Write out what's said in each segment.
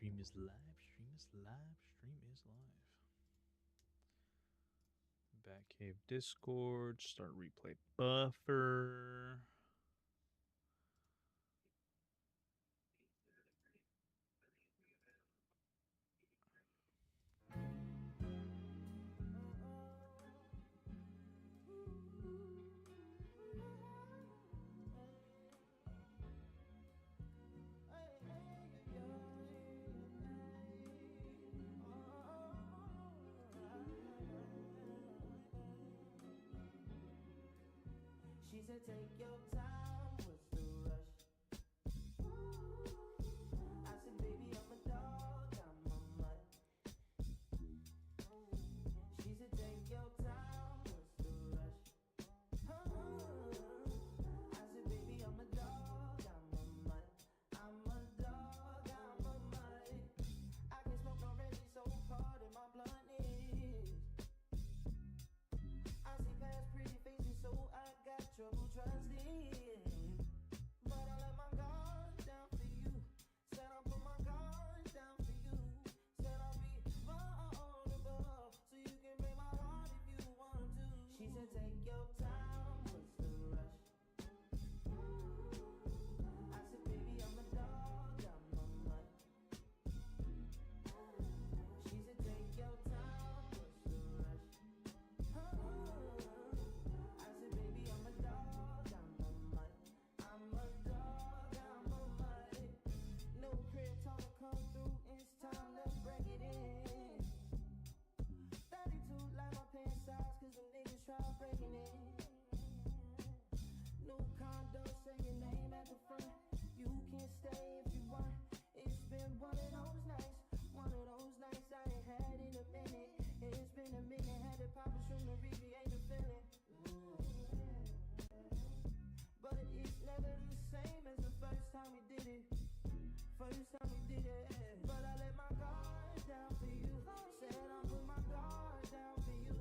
Stream is live. Stream is live. Stream is live. Batcave Discord. Start replay buffer. She said, take your time, what's the rush? I said, baby, I'm a dog, I'm a mutt. She said, take your time, what's the rush? I said, baby, I'm a dog, I'm a mutt. I'm a dog, I'm a mutt. I can smoke already, so hard in my blunt is. I see past pretty faces, so I got trouble trusting. But I let my guard down for you. Said I'll put my guard down for you. Said I'll be vulnerable, so you can break my heart if you want to. She said, take your time, what's the rush? I said, baby, I'm a dog, I'm a mutt. She said, take your time, what's the rush? I said, baby, I'm a dog, I'm a mutt. I'm a dog, I'm a mutt. No crib talk come through, it's time to break it in. 32 like my pants size, cause some niggas try breaking it. New condo, say your name at the front. You can stay if you want. It's been one of those nights I ain't had in a minute. It's been a minute, had to pop a shroom to recreate the feeling. But it's never the same as the first time we did it. But I let my guard down for you. Said I'll put my guard down for you.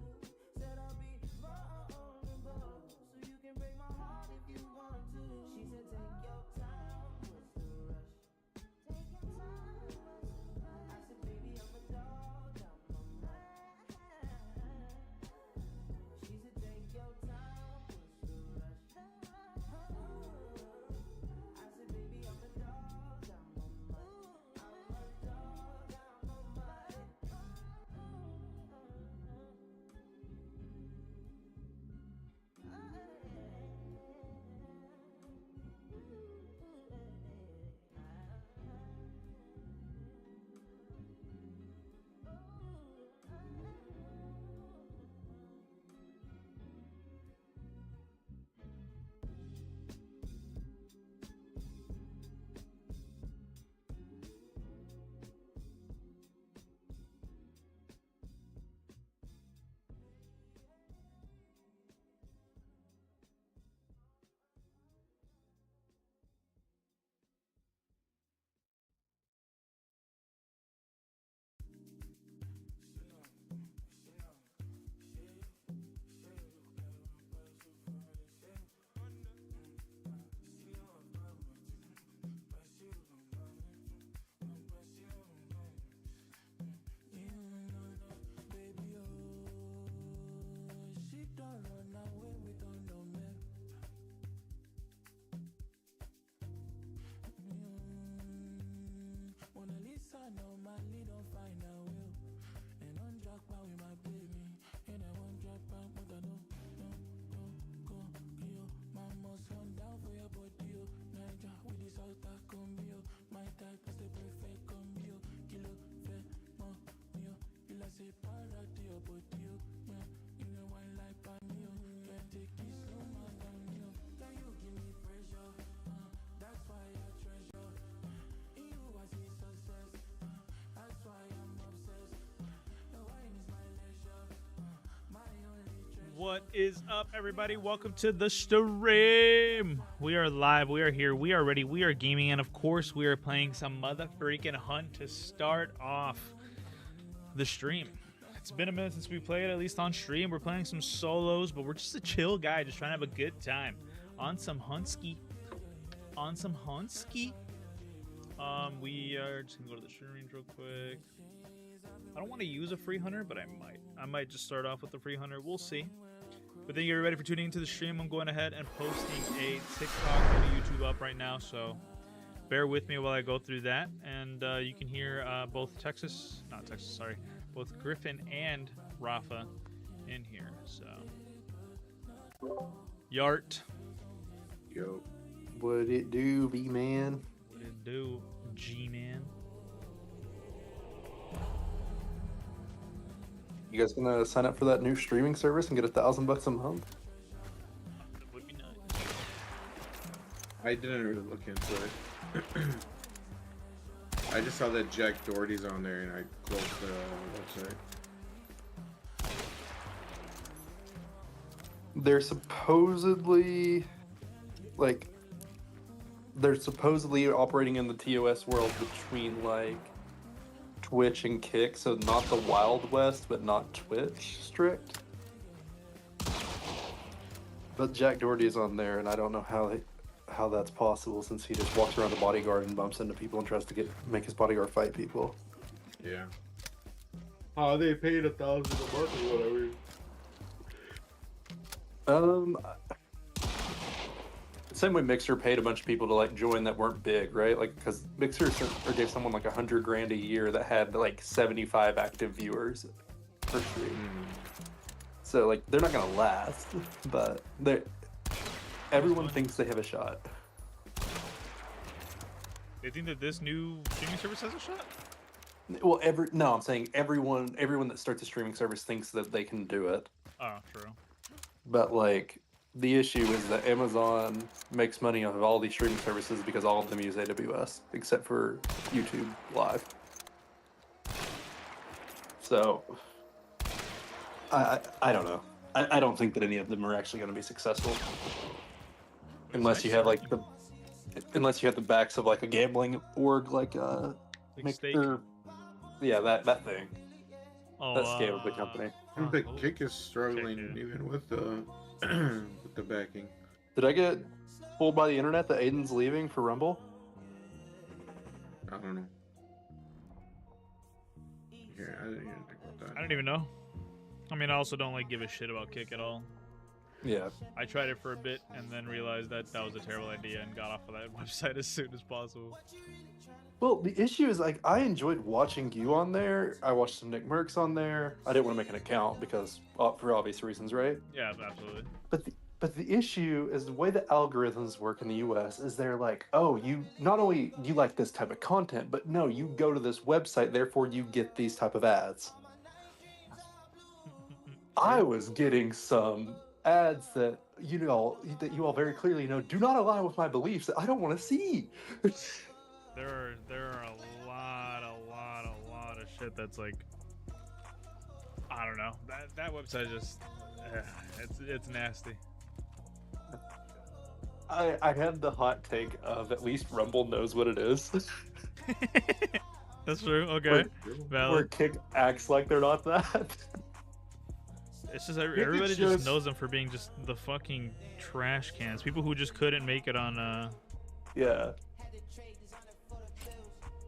Said I'll be vulnerable, so you can break my heart if you want to. She said, take your time, what's the rush? Take your time, what's the rush? I said, baby, I'm a dog, I'm a mutt. She said, take your time, what's the rush? I said, baby, I'm a dog, I'm a mutt. I'm a dog, I'm a mutt. She don't run away, we don't know me. Mona Lisa normally don't find a will. And on drop out with my baby. And I won't drop out, but I know. Go, yo. Mama's one down for your body, yo. Niger with this outer combi, yo. My type is the perfect combi, yo. Kilo, fair, mo, yo. You like say party, your body, yo. You know wine like me, yo. Can't take it slow, man, yo. Can you give me pressure? That's why I treasure. In you I see success. That's why I'm obsessed. The wine is my leisure. My only treasure. What is up, everybody? Welcome to the stream. We are live. We are here. We are ready. We are gaming. And, of course, we are playing some mother freaking hunt to start off the stream. It's been a minute since we played, at least on stream. We're playing some solos, but we're just a chill guy, just trying to have a good time. On some Hunski. We are just gonna go to the shooting range real quick. I don't want to use a free hunter, but I might. I might just start off with the free hunter. We'll see. But thank you everybody for tuning into the stream. I'm going ahead and posting a TikTok and a YouTube up right now, so bear with me while I go through that. And you can hear both both Griffin and Rafa in here. So, Yart. Yo. What it do, Vman? What it do, G-Man? You guys gonna sign up for that new streaming service and get $1,000 a month? That would be nice. I didn't really look into it. I just saw that Jack Doherty's on there and I closed the website. They're supposedly operating in the TOS world between like Twitch and Kick, so not the Wild West, but not Twitch strict. But Jack Doherty is on there, and I don't know how that's possible since he just walks around a bodyguard and bumps into people and tries to make his bodyguard fight people. Yeah. Oh, they paid $1,000 a month or whatever. Same way Mixer paid a bunch of people to like join that weren't big, right? Like, because Mixer gave someone like $100,000 a year that had like 75 active viewers per stream. So like they're not gonna last, but everyone thinks they have a shot. They think that this new streaming service has a shot? Well, I'm saying everyone that starts a streaming service thinks that they can do it. Oh, true. But like the issue is that Amazon makes money off of all these streaming services because all of them use AWS except for YouTube Live. So I don't know. I don't think that any of them are actually going to be successful unless you have the backs of like a gambling org like Stake. Yeah, that thing. Oh, That scale of the company. I don't think Kick is struggling even with the with the backing. Did I get told by the internet that Aiden's leaving for Rumble? I don't know. Yeah, I didn't even think about that. I don't even know. I mean, I also don't like give a shit about Kick at all. Yeah. I tried it for a bit and then realized that that was a terrible idea and got off of that website as soon as possible. Well, the issue is like I enjoyed watching you on there. I watched some Nick Merckx on there. I didn't want to make an account because for obvious reasons, right? Yeah, absolutely. But the issue is the way the algorithms work in the US is they're like, oh, you not only you like this type of content, but no, you go to this website, therefore you get these type of ads. I was getting some ads that you all very clearly know do not align with my beliefs that I don't want to see. There are a lot of shit that's like, I don't know. That website just, it's nasty. I had the hot take of at least Rumble knows what it is. That's true. Okay, Where valid. Kick acts like they're not that. It's just everybody just knows them for being just the fucking trash cans. People who just couldn't make it on. Yeah.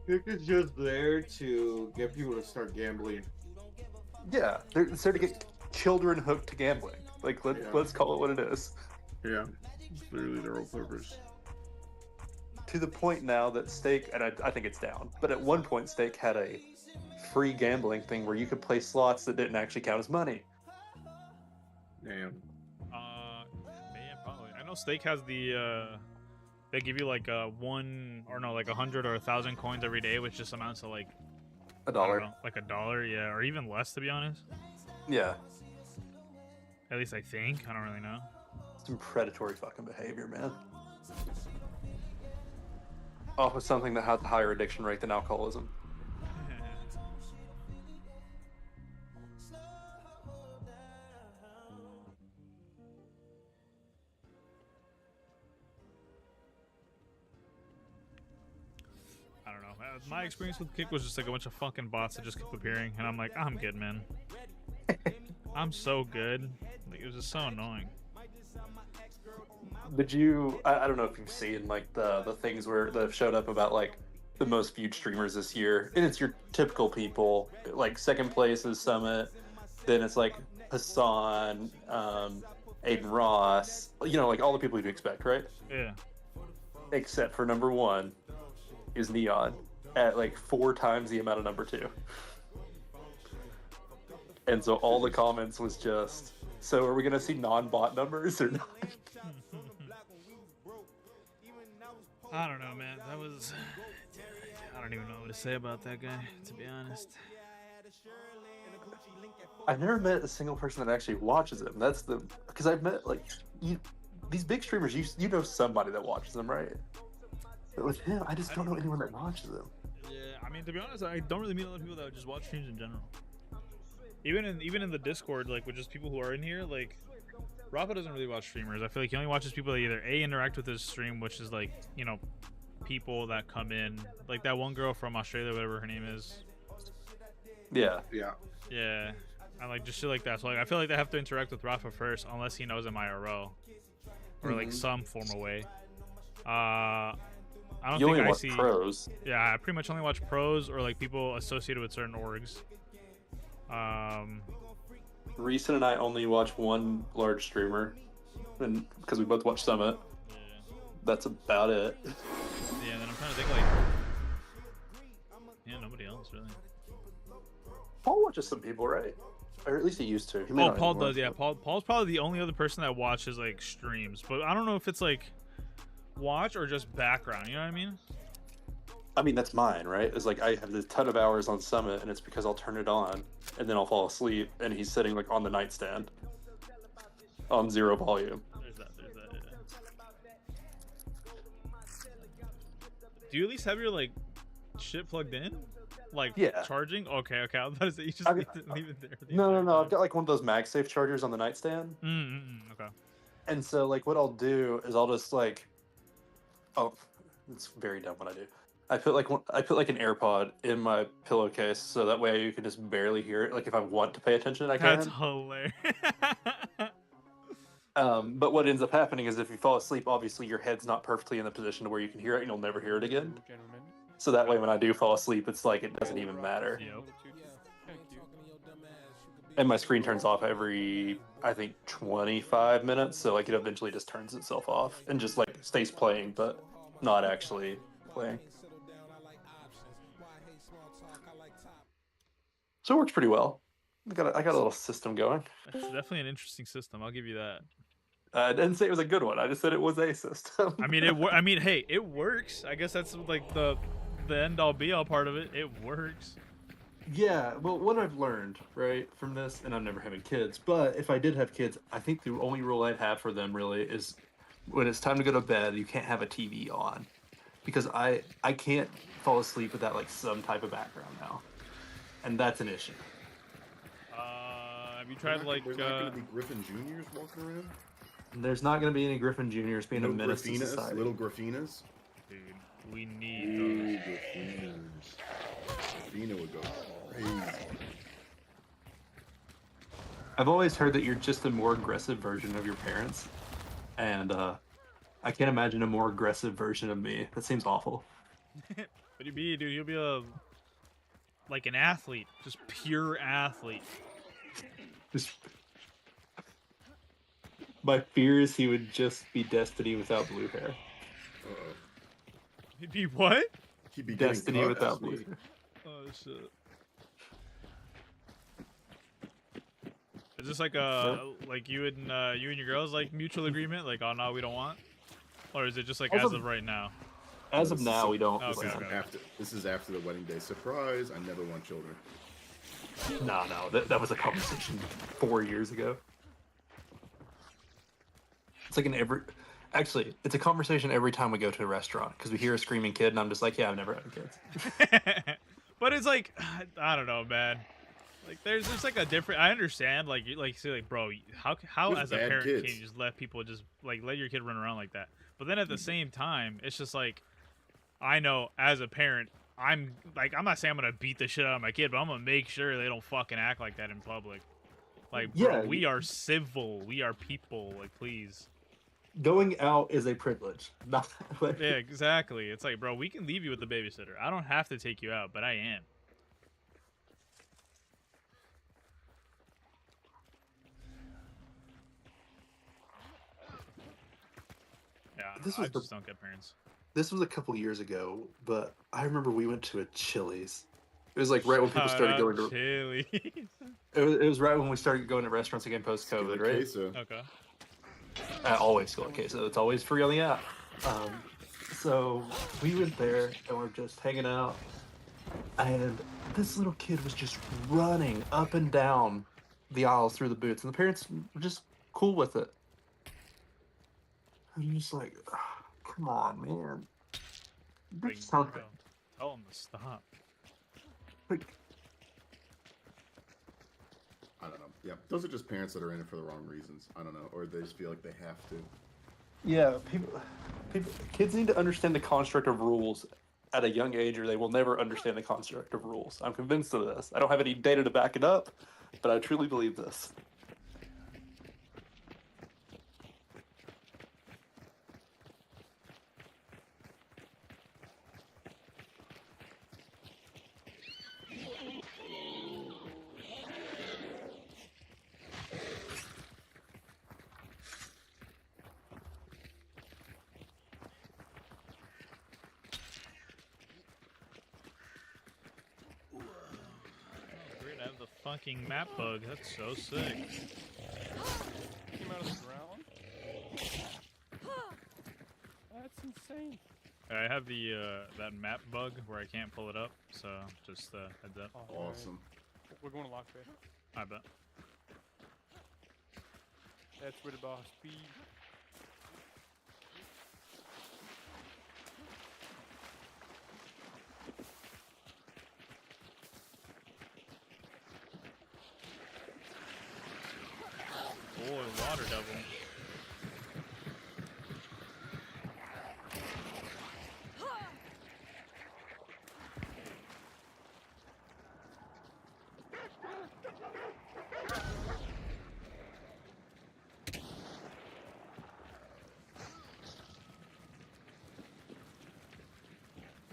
Kick is just there to get people to start gambling. Yeah, they're there to get children hooked to gambling. Like, let's call it what it is. Yeah, it's literally their whole purpose. To the point now that Stake, and I think it's down, but at one point Stake had a free gambling thing where you could play slots that didn't actually count as money. Damn. Yeah, probably. I know Stake has the they give you like 100 or 1,000 coins every day, which just amounts to like $1. like $1, yeah, or even less to be honest. Yeah. At least I think. I don't really know. Some predatory fucking behavior, man. Off of something that has a higher addiction rate than alcoholism. I don't know. My experience with Kick was just like a bunch of fucking bots that just kept appearing, and I'm like, I'm good, man. I'm so good. Like, it was just so annoying. Did you? I don't know if you've seen like the things where that showed up about like the most viewed streamers this year, and it's your typical people. Like second place is Summit, then it's like Hassan, Aiden Ross. You know, like all the people you'd expect, right? Yeah. Except for number one is Neon at like 4 times the amount of number 2. And so all the comments was just, so are we gonna see non-bot numbers or not? I don't know, man. That was. I don't even know what to say about that guy, to be honest. I've never met a single person that actually watches him. That's the because I've met like these big streamers. You know somebody that watches them, right? But with him, I just don't know anyone that watches them. Yeah, I mean, to be honest, I don't really meet a lot of people that just watch streams in general. Even in the Discord, like with just people who are in here, like Rafa doesn't really watch streamers. I feel like he only watches people that either interact with his stream, which is like, you know, people that come in, like that one girl from Australia, whatever her name is. Yeah. Yeah, and like just shit like that. So like I feel like they have to interact with Rafa first, unless he knows him IRL or like some formal way. I don't You think only I watch see pros. Yeah, I pretty much only watch pros or like people associated with certain orgs. Reese and I only watch one large streamer, and because we both watch Summit. Yeah. That's about it. Yeah, and then I'm trying to think like, yeah, nobody else really. Paul watches some people, right? Or at least he used to. He may Oh, not Paul anymore, does. Yeah, but- Paul's probably the only other person that watches like streams, but I don't know if it's like watch or just background. You know what I mean? I mean, that's mine, right? It's like I have a ton of hours on Summit, and it's because I'll turn it on, and then I'll fall asleep, and he's sitting like on the nightstand on 0 volume. There's that. Yeah. Do you at least have your like shit plugged in? Like Yeah. charging? Okay. I was about to say you just leave it there. the No. entire I've time. got like one of those MagSafe chargers on the nightstand, Okay. and so like what I'll do is I'll just like, oh, it's very dumb what I do. I put like an AirPod in my pillowcase so that way you can just barely hear it. Like if I want to pay attention, I can. That's hilarious. But what ends up happening is if you fall asleep, obviously your head's not perfectly in the position to where you can hear it, and you'll never hear it again. Gentlemen. So that way, when I do fall asleep, it's like it doesn't even matter. Yep. Thank you. And my screen turns off every, I think, 25 minutes. So like it eventually just turns itself off and just like stays playing, but not actually playing. So it works pretty well. I got a little system going. It's definitely an interesting system. I'll give you that. I didn't say it was a good one. I just said it was a system. I mean, hey, it works. I guess that's like the end all be all part of it. It works. Yeah, well, what I've learned, right, from this, and I'm never having kids, but if I did have kids, I think the only rule I'd have for them really is when it's time to go to bed, you can't have a TV on. Because I can't fall asleep without, like, some type of background now. And that's an issue. Have you tried, like, There's not going to be Griffin Juniors walking around? There's not going to be any Griffin Juniors being a No menace to Graffinas? society. Little Graffinas? dude, we need Ooh, those. Graffinas. Graffina would go crazy. I've always heard that you're just a more aggressive version of your parents. And I can't imagine a more aggressive version of me. That seems awful. What do you be, dude? You'll be like an athlete, just pure athlete. Just... My fear is he would just be Destiny without blue hair. Uh-oh. He'd be what? He'd be getting Destiny cut, without that's blue me. hair. Oh shit. Is this like like you and your girls like mutual agreement? Like, oh no, we don't want, or is it just like as of right now? As of now, we don't. Okay, This is okay. This is after the wedding day. Surprise! I never want children. No, that was a conversation 4 years ago. It's like actually, it's a conversation every time we go to a restaurant because we hear a screaming kid, and I'm just like, yeah, I've never had kids. But it's like, I don't know, man. Like, there's like a different. I understand, like you say, like, bro, how There's as a bad parent kids. can you just let people just like let your kid run around like that? But then at the same time, it's just like, I know as a parent, I'm not saying I'm gonna beat the shit out of my kid, but I'm gonna make sure they don't fucking act like that in public. Like, bro, Yeah, we are civil. We are people. Like, please. Going out is a privilege. Not like, Yeah, exactly. It's like, bro, we can leave you with the babysitter. I don't have to take you out, but I am. Yeah, I, don't This know. I was the- just don't get parents. This was a couple years ago, but I remember we went to a Chili's. It was like right when people started going to. Chili's. It was right when we started going to restaurants again post COVID, Skillet right? queso. Okay. I always go okay, so it's always free on the app. So we went there and we're just hanging out, and this little kid was just running up and down the aisles through the booths, and the parents were just cool with it. I'm just like, "Ah, come on, man. Like, There's something. bro, tell him to stop. Like, I don't know. Yeah, those are just parents that are in it for the wrong reasons. I don't know, or they just feel like they have to. yeah, kids need to understand the construct of rules at a young age, or they will never understand the construct of rules. I'm convinced of this. I don't have any data to back it up, but I truly believe this. Weird, I have the fucking map bug. That's so sick. Came out of the ground? That's insane. I have the that map bug where I can't pull it up, so just heads up. Oh, alright. Awesome. We're going to Lock Bay. I bet. That's where the boss be. Boy, water devil.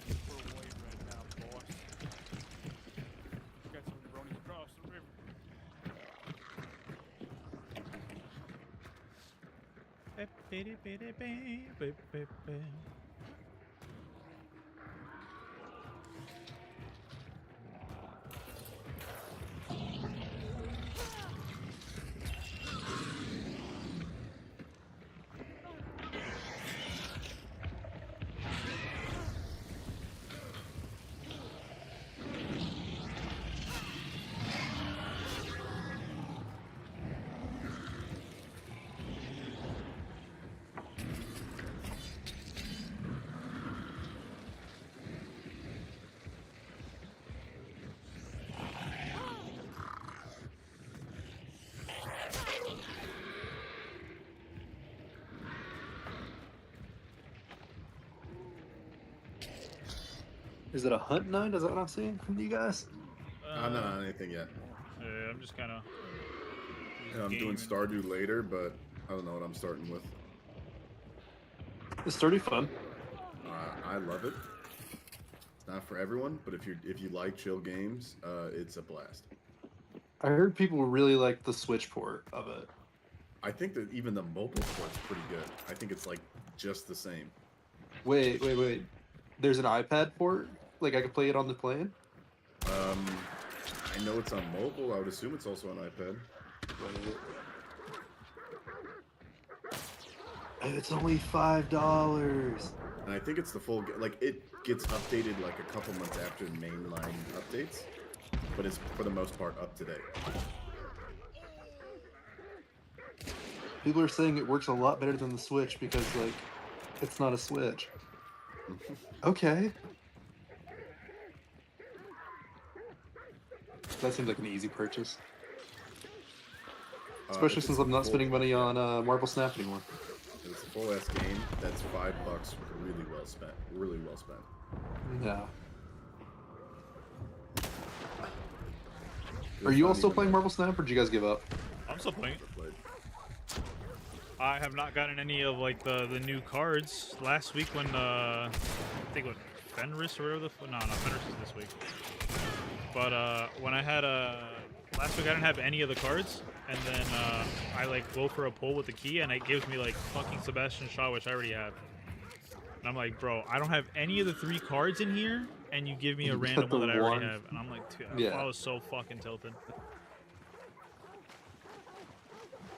We're white right now, boss. Got some bronies across the river. Is it a hunt night? Is that what I'm seeing from you guys? I'm not on anything yet. Yeah, I'm just kind of. And I'm doing Stardew later, but I don't know what I'm starting with. It's pretty fun. I love it. It's not for everyone, but if you like chill games, it's a blast. I heard people really like the Switch port of it. I think that even the mobile port's pretty good. I think it's like just the same. Wait. There's an iPad port? Like I could play it on the plane? I know it's on mobile. I would assume it's also on iPad. And it's only $5. And I think it's the full. Like it gets updated like a couple months after mainline updates, but it's for the most part up to date. People are saying it works a lot better than the Switch because like it's not a Switch. Okay. That seems like an easy purchase. Especially since I'm not spending money on Marble Snap anymore. It's a full ass game. That's $5 really well spent. Really well spent. Yeah. Are you all still playing Marble Snap, or did you guys give up? I'm still playing. Played. I have not gotten any of like the new cards. Last week when I think what Fenris or whatever no Fenris is this week. But when I had last week I didn't have any of the cards, and then I like go for a pull with the key, and it gives me like fucking Sebastian Shaw, which I already have. And I'm like, bro, I don't have any of the 3 cards in here, and you give me a You random got the one that I already one. have. And I'm like, dude, Yeah. I was so fucking tilted.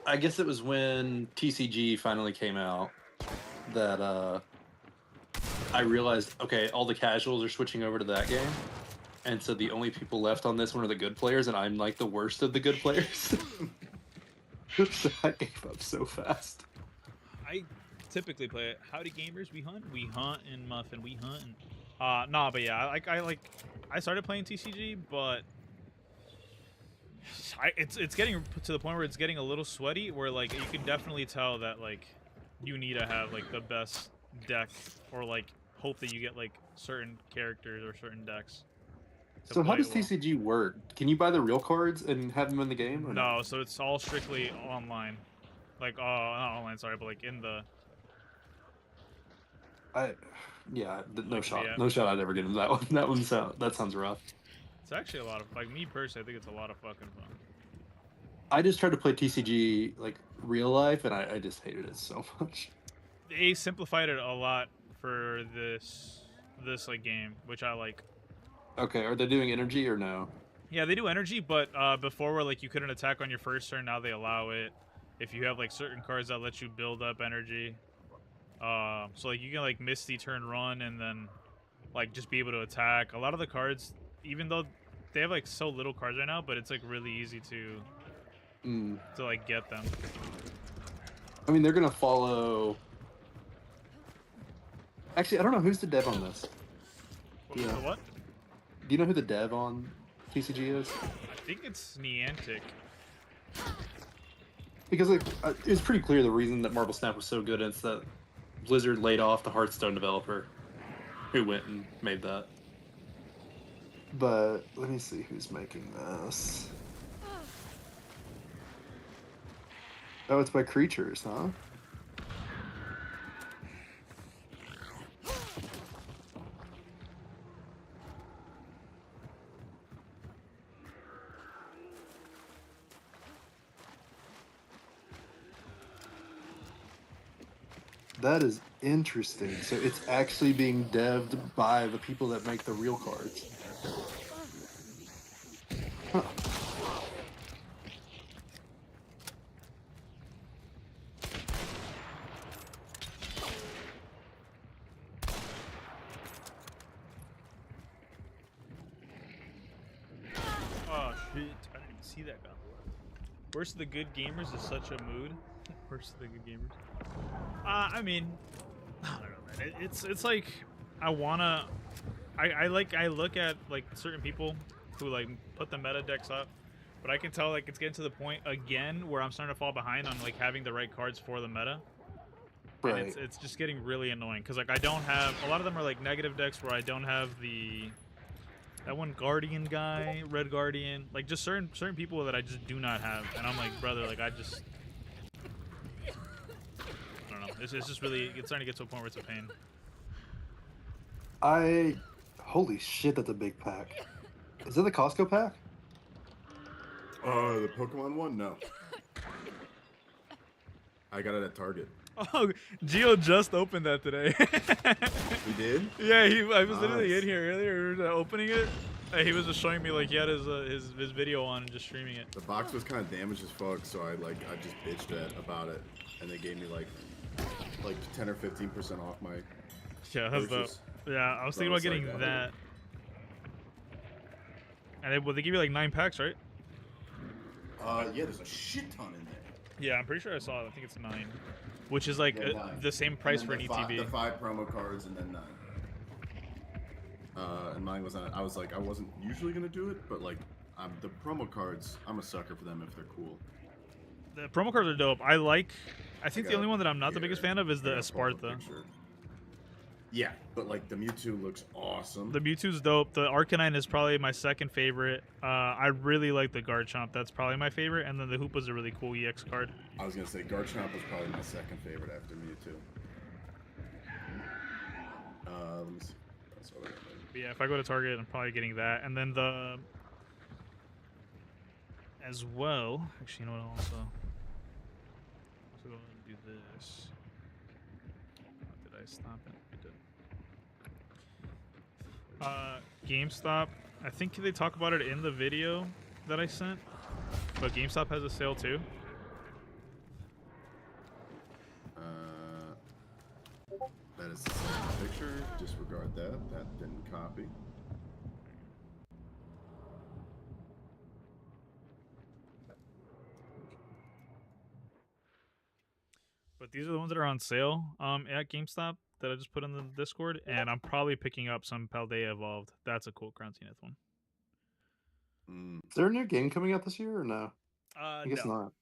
I guess it was when TCG finally came out that I realized, okay, all the casuals are switching over to that game. And so the only people left on this one are the good players, and I'm like the worst of the good players. So I gave up so fast. I typically play it. Howdy gamers, we hunt and muffin, we hunt. Nah, but yeah, I started playing TCG, but it's getting to the point where it's getting a little sweaty. Where like you can definitely tell that like you need to have like the best deck, or like hope that you get like certain characters or certain decks. to So how play does it well. TCG work? Can you buy the real cards and have them in the game? Or No, so it's all strictly online. Like, not online, sorry, but like in the. No Like, shot. yeah. No shot I'd ever get him that one. That sounds rough. It's actually a lot of, like, me personally, I think it's a lot of fucking fun. I just tried to play TCG like real life, and I just hated it so much. They simplified it a lot for this like game, which I like. Okay, are they doing energy or no? Yeah, they do energy, but before where like you couldn't attack on your first turn, now they allow it. If you have like certain cards that let you build up energy, so like you can like Misty turn run and then like just be able to attack. A lot of the cards, even though they have like so little cards right now, but it's like really easy to like get them. I mean, they're gonna follow. Actually, I don't know who's the dev on this. What? Yeah. The what? Do you know who the dev on TCG is? I think it's Niantic. Because like it was pretty clear the reason that Marble Snap was so good is that Blizzard laid off the Hearthstone developer who went and made that. But let me see who's making this. Oh, it's by Creatures, huh? That is interesting. So it's actually being devved by the people that make the real cards. Huh. Oh shit! I didn't even see that guy. Worst of the Good Gamers is such a mood. Worst of the Good Gamers. I mean, I don't know, man. It's like I wanna. I look at like certain people who like put the meta decks up, but I can tell like it's getting to the point again where I'm starting to fall behind on like having the right cards for the meta. And Right. it's just getting really annoying because like I don't have a lot of them are like negative decks where I don't have that one Guardian guy, Red Guardian, like just certain people that I just do not have, and I'm like, brother, like I don't know. It's just really, it's starting to get to a point where it's a pain. Holy shit, that's a big pack. Is that the Costco pack? The Pokemon one? No. I got it at Target. Oh, Gio just opened that today. We did? Yeah, I was literally Nice. in here earlier opening it. He was just showing me like he had his video on and just streaming it. The box was kind of damaged as fuck, so I just bitched about it, and they gave me like 10 or 15% off my. Yeah, that's dope. purchase. Yeah, I was So thinking about it's like, getting that. And they give you like 9 packs, right? Yeah, there's a shit ton in there. Yeah, I'm pretty sure I saw it. I think it's 9, which is like Yeah, 9. the same price And for then an the ETB. the 5 promo cards and then 9. And mine was on. I was like, I wasn't usually gonna do it, but like, the promo cards, I'm a sucker for them if they're cool. The promo cards are dope. I think the got only one that I'm not the here. biggest fan of is the I gotta pull up a Esparta. picture. Yeah, but like the Mewtwo looks awesome. The Mewtwo's dope. The Arcanine is probably my second favorite. I really like the Garchomp. That's probably my favorite. And then the Hoopa's a really cool EX card. I was gonna say Garchomp was probably my second favorite after Mewtwo. Let me see. That's what I got there. But yeah, if I go to Target, I'm probably getting that. And then the... As well... Actually, you know what? I'll also go ahead and do this. Did I stop it? I did. GameStop. I think they talk about it in the video that I sent. But GameStop has a sale too. That is the same picture. Disregard that. That didn't copy. But these are the ones that are on sale at GameStop that I just put in the Discord, and I'm probably picking up some Paldea Evolved. That's a cool Crown Zenith one. Is there a new game coming out this year or no? I guess no. not.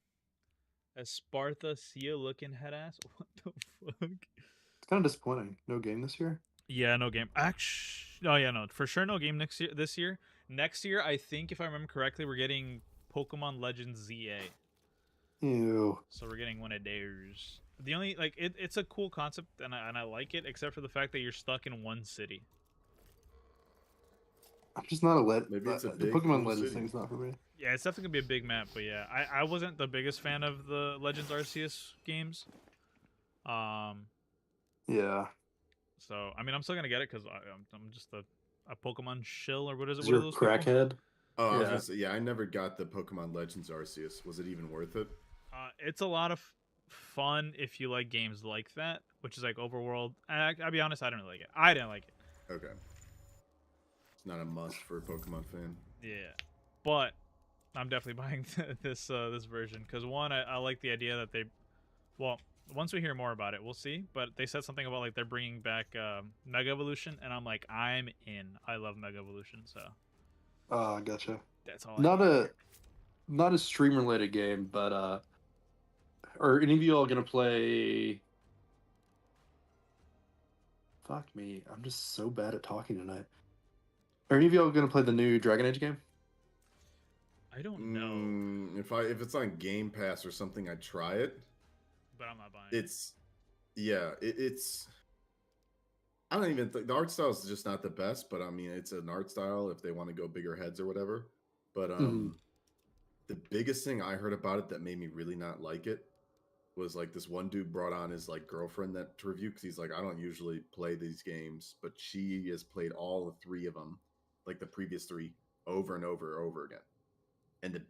A Spartha Sia looking head ass. What the fuck? It's kind of disappointing. No game this year. Yeah, no game. Actually, oh yeah, no, for sure, no game next year. This year, next year, I think if I remember correctly, we're getting Pokemon Legends ZA. Ew. So we're getting one of theirs. The only it's a cool concept and I like it, except for the fact that you're stuck in one city. I'm just not a Maybe it's a the big, Pokemon cool Legends city. thing's not for me. Yeah, it's definitely gonna be a big map, but yeah, I wasn't the biggest fan of the Legends Arceus games. Yeah. So I mean, I'm still gonna get it because I'm just a Pokemon shill, or what is it? Is What are your those people? crackhead? Oh, I was Yeah. gonna say, yeah, I never got the Pokemon Legends Arceus. Was it even worth it? It's a lot of fun if you like games like that, which is like overworld. I'll be honest, I didn't really like it. I didn't like it. Okay. It's not a must for a Pokemon fan. Yeah, but I'm definitely buying this version because one, I like the idea that well, once we hear more about it, we'll see. But they said something about like they're bringing back Mega Evolution, and I'm like, I'm in. I love Mega Evolution, so Gotcha. that's all. Not a stream related game, but are any of you all gonna play? Fuck me, I'm just so bad at talking tonight. Are any of y'all gonna play the new Dragon Age game? I don't know, If it's on Game Pass or something, I'd try it. but I'm not buying. It's I don't even think the art style is just not the best, but I mean it's an art style if they want to go bigger heads or whatever. But the biggest thing I heard about it that made me really not like it was like this one dude brought on his like girlfriend that to review because he's like, I don't usually play these games, but she has played all three of them, like the previous three, over and over and over again. And the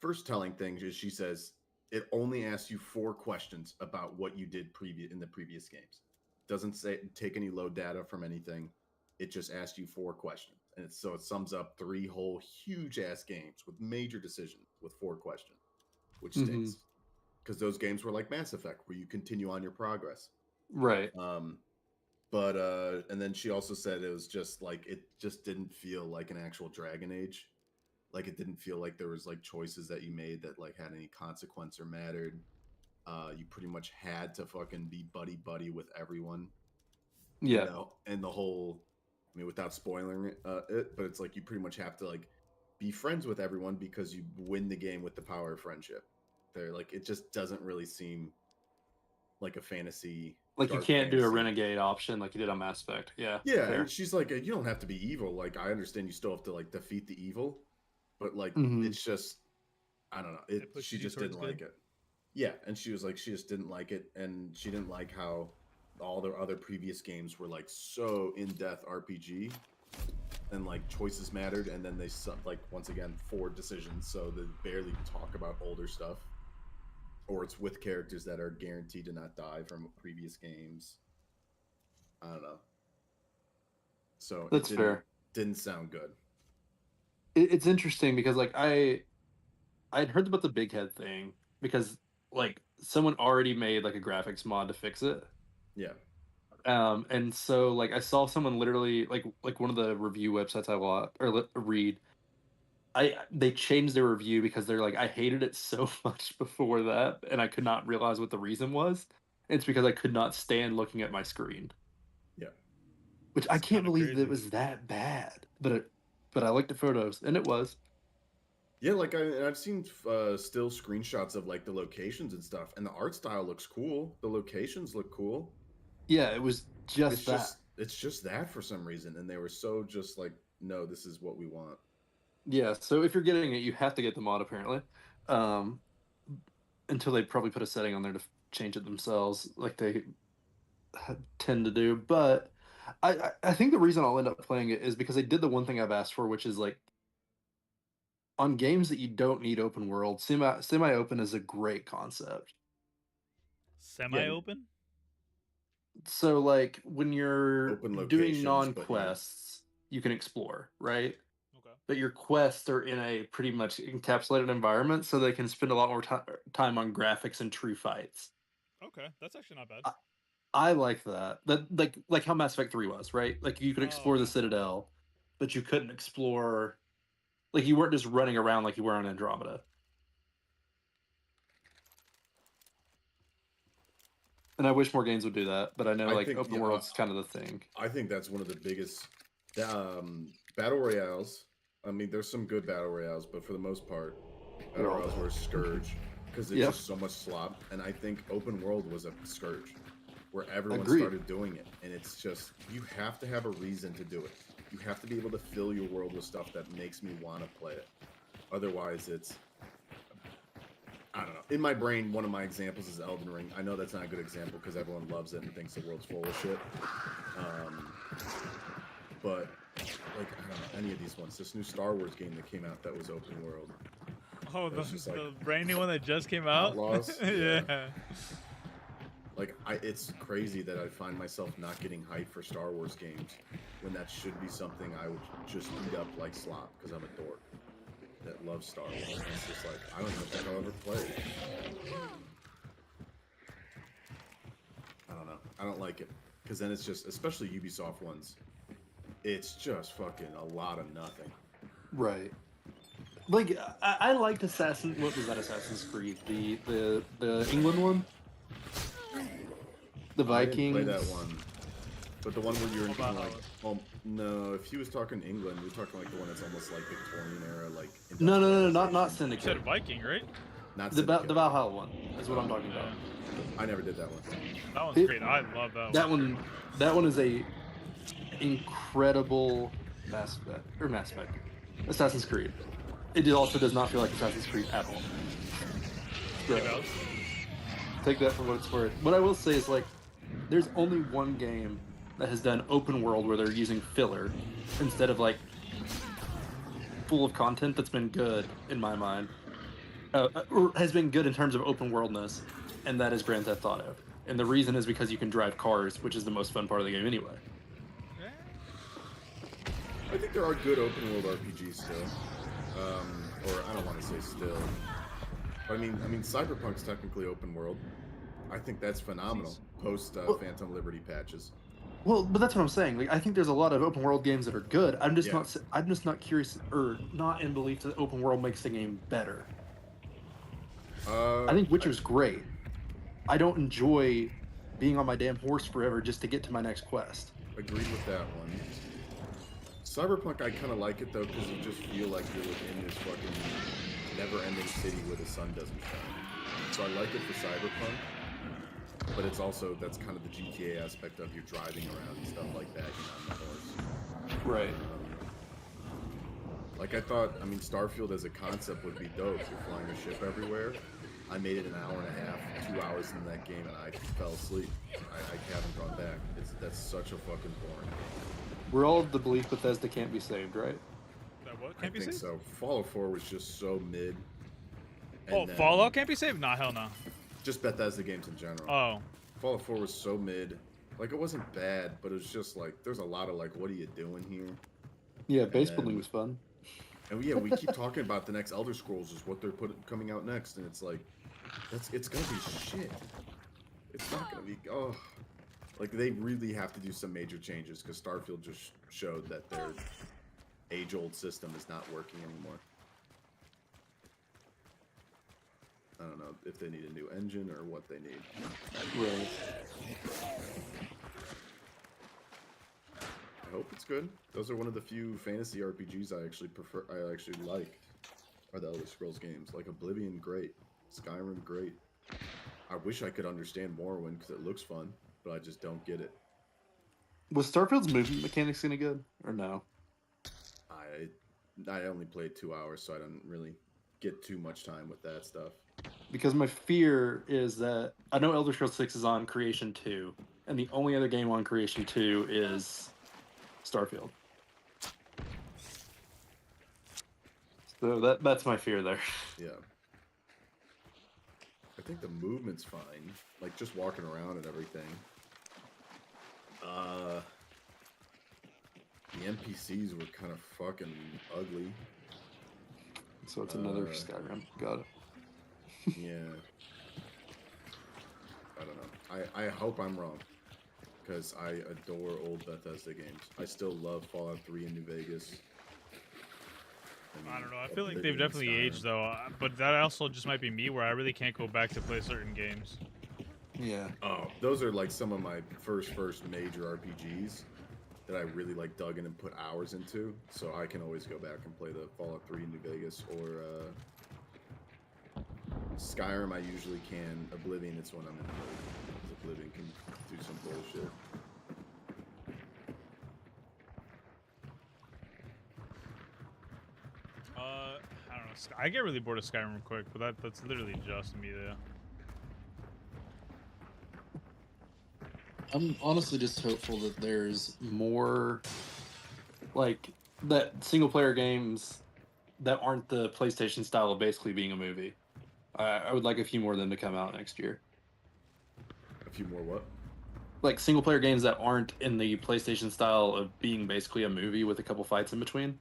first telling thing is she says it only asks you 4 questions about what you did in the previous games. Doesn't say take any load data from anything. It just asks you 4 questions. And so it sums up 3 whole huge ass games with major decisions with 4 questions, which stinks. Because those games were like Mass Effect, where you continue on your progress. Right. And then she also said it was just like it just didn't feel like an actual Dragon Age. Like it didn't feel like there was like choices that you made that like had any consequence or mattered. You pretty much had to fucking be buddy with everyone. Yeah. You know? And the whole, I mean, without spoiling it, but it's like you pretty much have to like be friends with everyone because you win the game with the power of friendship. They're like, it just doesn't really seem like a fantasy. Like you can't do a renegade option like you did on Mass Effect. Yeah. Yeah, fair. and she's like, you don't have to be evil. Like I understand you still have to like defeat the evil, but like it's just, I don't know. She just didn't like it. Yeah, and she was like, she just didn't like it, and she didn't like how all their other previous games were like so in-depth RPG, and like choices mattered, and then they like once again 4 decisions, so they barely talk about older stuff, or it's with characters that are guaranteed to not die from previous games. I don't know. So That's fair. Didn't sound good. It's interesting because like I'd heard about the big head thing because like someone already made like a graphics mod to fix it. Yeah. And so like I saw someone literally like one of the review websites I watch or read. They changed their review because they're like, I hated it so much before that, and I could not realize what the reason was. It's because I could not stand looking at my screen. Yeah. which I It's can't kinda believe that crazy. it was that bad. But I liked the photos, and it was. Yeah, like I've seen still screenshots of like the locations and stuff, and the art style looks cool. The locations look cool. Yeah, it was just that. It's just that for some reason, and they were so just like, no, this is what we want. Yeah, so if you're getting it, you have to get the mod apparently. Um, until they probably put a setting on there to change it themselves, like they tend to do. But I think the reason I'll end up playing it is because they did the one thing I've asked for, which is like on games that you don't need open world, semi open is a great concept. Semi-open? So like when you're Open doing locations, non but yeah. quests, you can explore, right? Okay. But your quests are in a pretty much encapsulated environment, so they can spend a lot more time on graphics and true fights. Okay, that's actually not bad. I like that. Like how Mass Effect 3 was, right? Like you could Oh, explore the okay. Citadel, but you couldn't explore like you weren't just running around like you were on Andromeda. And I wish more games would do that, but I know I like think open world's kind of the thing. I think that's one of the biggest battle royales. I mean, there's some good battle royales, but for the most part, battle They're all royales bad. were a scourge because it's Yeah. just so much slop. And I think open world was a scourge where everyone Agreed. started doing it, and it's just you have to have a reason to do it. You have to be able to fill your world with stuff that makes me want to play it. Otherwise, it's I don't know. In my brain, one of my examples is Elden Ring. I know that's not a good example because everyone loves it and thinks the world's full of shit. But like I don't know any of these ones. This new Star Wars game that came out that was open world. Oh, It's just like the brand new one that just came out? Outlaws? Yeah. Yeah. Like it's crazy that I find myself not getting hyped for Star Wars games when that should be something I would just eat up like slop because I'm a dork that loves Star Wars. And it's just like I don't even think I'll ever play it. I don't know. I don't like it because then it's just, especially Ubisoft ones, it's just fucking a lot of nothing. Right. Like I liked what was that Assassin's Creed? The England one? The I didn't play Vikings. that one, but the one where you're in What about like, how no, if he was talking England, we're talking like the one that's almost like Victorian era, like No, not industrialization. You Syndicate. said Viking, right? Not The Syndicate. the Valhalla one is what I'm talking about. I never did that one. That one's great. I love that one. That one is a incredible Mass Effect. Assassin's Creed. It also does not feel like Assassin's Creed at all. So, It does. take that for what it's worth. What I will say is like, there's only one game that has done open world where they're using filler instead of like full of content that's been good in my mind, or has been good in terms of open worldness, and that is Grand Theft Auto. And the reason is because you can drive cars, which is the most fun part of the game anyway. I think there are good open world RPGs still, or I don't want to say still, but I mean Cyberpunk's technically open world. I think that's phenomenal post Phantom Liberty patches. Well, but that's what I'm saying. Like, I think there's a lot of open world games that are good. I'm just not curious or not in belief that open world makes the game better. I think Witcher's great. I don't enjoy being on my damn horse forever just to get to my next quest. Agreed with that one. Cyberpunk, I kind of like it though because you just feel like you're within this fucking never-ending city where the sun doesn't shine. So I like it for Cyberpunk, but it's also that's kind of the GTA aspect of you're driving around and stuff like that, on the horse. Right. Like I thought, Starfield as a concept would be dope. You're flying a ship everywhere. I made it an hour and a half, 2 hours into that game, and I fell asleep. I haven't gone back. That's such a fucking boring game. We're all of the belief Bethesda can't be saved, right? That what I can't be think saved? so. Fallout 4 was just so mid. Oh, then Fallout can't be saved? Nah, hell no. Just Bethesda games in general. Oh. Fallout 4 was so mid. Like, it wasn't bad, but it was just like, there's a lot of like, what are you doing here? Yeah, base then- building was fun. And yeah, we keep talking about the next Elder Scrolls is what they're coming out next, and it's like, it's gonna be shit. It's not gonna be, like they really have to do some major changes because Starfield just showed that their age-old system is not working anymore. I don't know if they need a new engine or what they need. Right. I hope it's good. Those are one of the few fantasy RPGs I actually prefer. I actually like. Are the Elder Scrolls games like Oblivion? Great. Skyrim? Great. I wish I could understand Morrowind because it looks fun, but I just don't get it. Was Starfield's movement mechanics any good or no? I only played 2 hours, so I don't really get too much time with that stuff. Because my fear is that I know Elder Scrolls 6 is on Creation 2, and the only other game on Creation 2 is Starfield. So that's my fear there. Yeah. I think the movement's fine, like just walking around and everything. The NPCs were kind of fucking ugly. So it's another Skyrim. Got it. Yeah. I don't know. I hope I'm wrong, because I adore old Bethesda games. I still love Fallout 3 in New Vegas. I don't know. I feel like they've definitely aged though, but that also just might be me where I really can't go back to play certain games. Yeah. Oh, those are like some of my first major RPGs that I really like dug in and put hours into. So I can always go back and play the Fallout 3 in New Vegas or Skyrim. I usually can. Oblivion, it's when I'm in the mood. Oblivion can do some bullshit. I don't know. I get really bored of Skyrim quick, but that's literally just me though. I'm honestly just hopeful that there's more, like, that single player games that aren't the PlayStation style of basically being a movie. I would like a few more of them to come out next year. A few more what? Like single player games that aren't in the PlayStation style of being basically a movie with a couple fights in between.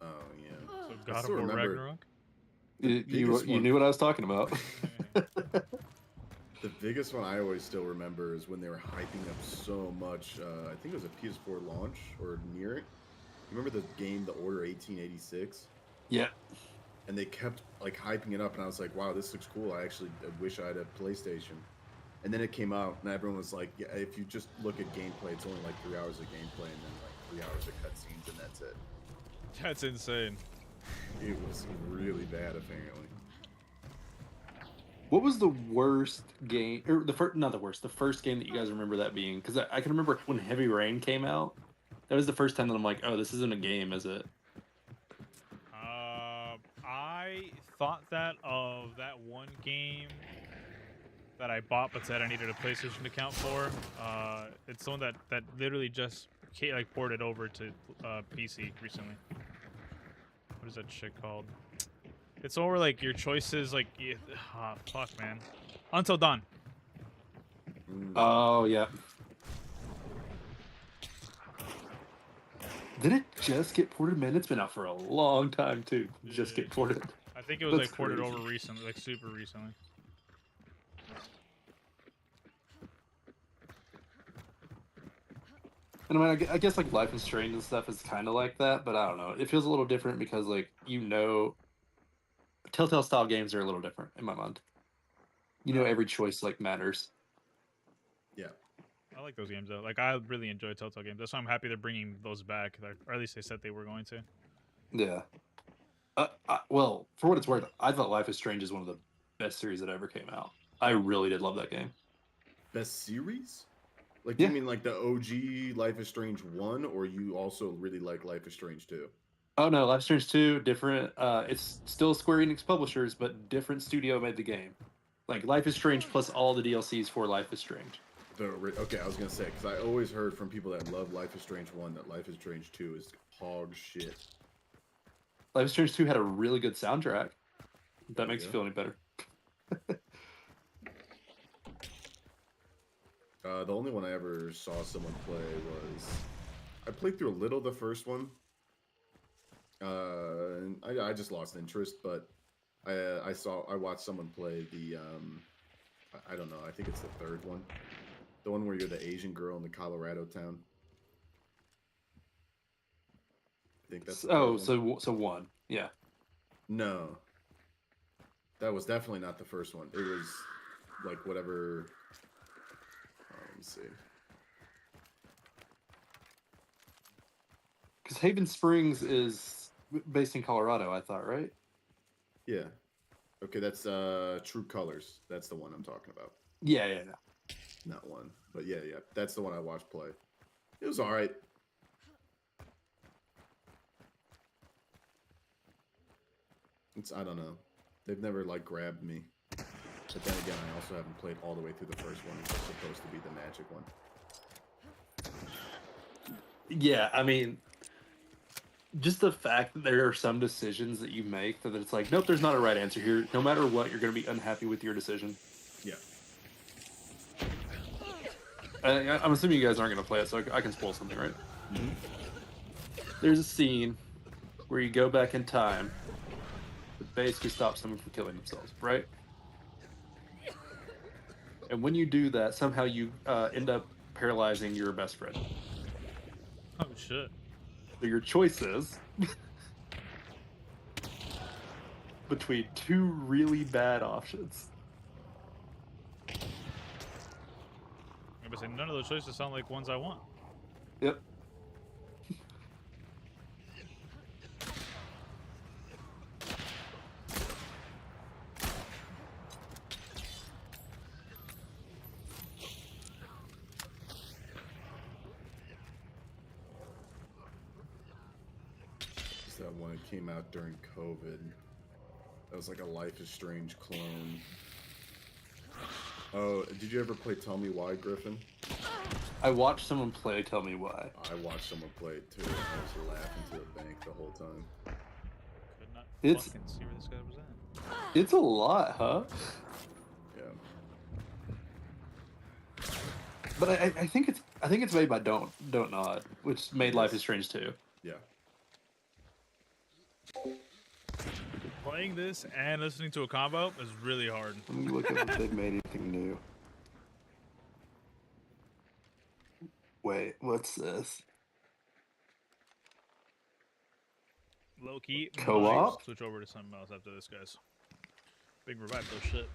Oh yeah. So I God of still War remember Ragnarok. You knew what I was talking about. The biggest one I always still remember is when they were hyping up so much. I think it was a PS4 launch or near it. Remember the game, The Order 1886? Yeah. And they kept like hyping it up, and I was like, "Wow, this looks cool." I wish I had a PlayStation. And then it came out, and everyone was like, "Yeah, if you just look at gameplay, it's only like 3 hours of gameplay, and then like 3 hours of cutscenes, and that's it." That's insane. It was really bad, apparently. What was the worst game, or the first? Not the worst. The first game that you guys remember that being? Because I can remember when Heavy Rain came out. That was the first time that I'm like, "Oh, this isn't a game, is it?" I thought that of that one game that I bought but said I needed a PlayStation account for. It's the one that literally just like ported over to PC recently. What is that shit called? It's over like your choices, like fuck, man. Until Dawn. Oh yeah. Did it just get ported? Man, it's been out for a long time too. Just get ported. I think it was That's like ported crazy. over recently, like super recently. And I mean, I guess like Life is Strange and stuff is kind of like that, but I don't know. It feels a little different because like Telltale style games are a little different in my mind. Every choice like matters. Yeah. I like those games though. Like I really enjoy Telltale games. That's why I'm happy they're bringing those back, or at least they said they were going to. Yeah. Well, for what it's worth, I thought Life is Strange is one of the best series that ever came out. I really did love that game. Best series? Like, Yeah. you mean like the OG Life is Strange 1, or you also really like Life is Strange 2? Oh no, Life is Strange 2, different. It's still Square Enix publishers, but different studio made the game. Like Life is Strange plus all the DLCs for Life is Strange. Okay, I was gonna say, because I always heard from people that love Life is Strange 1 that Life is Strange 2 is hog shit. Life is Strange 2 had a really good soundtrack. If that makes you Yeah. feel any better. The only one I ever saw someone play was... I played through a little of the first one. And I just lost interest, but I watched someone play the... I don't know, I think it's the third one. The one where you're the Asian girl in the Colorado town. I think that's the third one. So one. Yeah. No. That was definitely not the first one. It was like whatever... let me see. Because Haven Springs is based in Colorado, I thought, right? Yeah. Okay, that's True Colors. That's the one I'm talking about. Yeah. Not one, but yeah. That's the one I watched play. It was all right. I don't know. They've never like grabbed me. But then again, I also haven't played all the way through the first one, which is supposed to be the magic one. Yeah, I mean, just the fact that there are some decisions that you make that it's like, nope, there's not a right answer here. No matter what, you're going to be unhappy with your decision. Yeah. I'm assuming you guys aren't going to play it, so I can spoil something, right? Mm-hmm. There's a scene where you go back in time that basically stops someone from killing themselves, right? And when you do that, somehow you end up paralyzing your best friend. Oh shit. So your choice is between two really bad options. I'm gonna say none of those choices sound like ones I want. Yep. Just that one that came out during COVID. That was like a Life is Strange clone. Oh, did you ever play Tell Me Why, Griffin? I watched someone play Tell Me Why. I watched someone play it too. And I was laughing to the bank the whole time. Could not It's- fucking see where this guy was at. It's a lot, huh? Yeah. But I think it's made by Don't Nod, which made Life is Strange 2. Yeah. Playing this and listening to a combo is really hard. Let me look up if they've made anything new. Wait, what's this? Low key. Co-op? might switch over to something else after this, guys. Big revive those shit.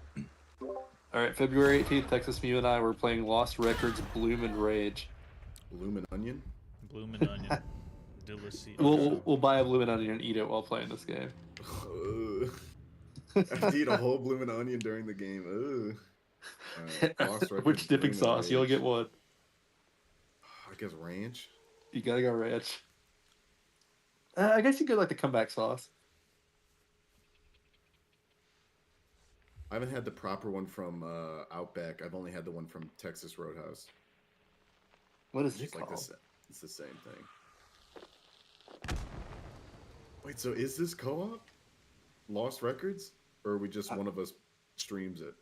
All right, February 18th, Texas Mew and I were playing Lost Records Bloom and Rage. Bloom and Onion? Bloom and onion. Delicious. We'll buy a Bloom and Onion and eat it while playing this game. I have to eat a whole Bloom and Onion during the game. Lost Records, Which dipping Bloom and sauce? You'll Rage. get one. I guess ranch? You gotta go ranch. I guess you could like the comeback sauce. I haven't had the proper one from Outback. I've only had the one from Texas Roadhouse. What is It's it just like called? it's the same thing. Wait, so is this co-op? Lost Records? Or are we just one of us streams it?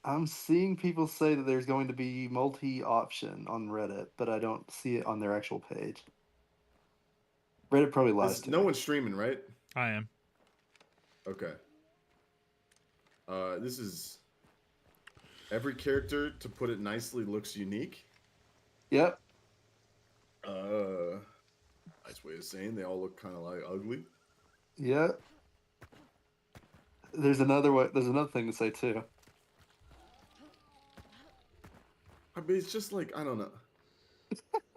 I'm seeing people say that there's going to be multi-option on Reddit, but I don't see it on their actual page. Reddit probably lies to No me. one's streaming, right? I am. Okay. This is... Every character, to put it nicely, looks unique. Yep. Nice way of saying they all look kind of like ugly. Yep. There's another way. There's another thing to say too. I mean, it's just like, I don't know.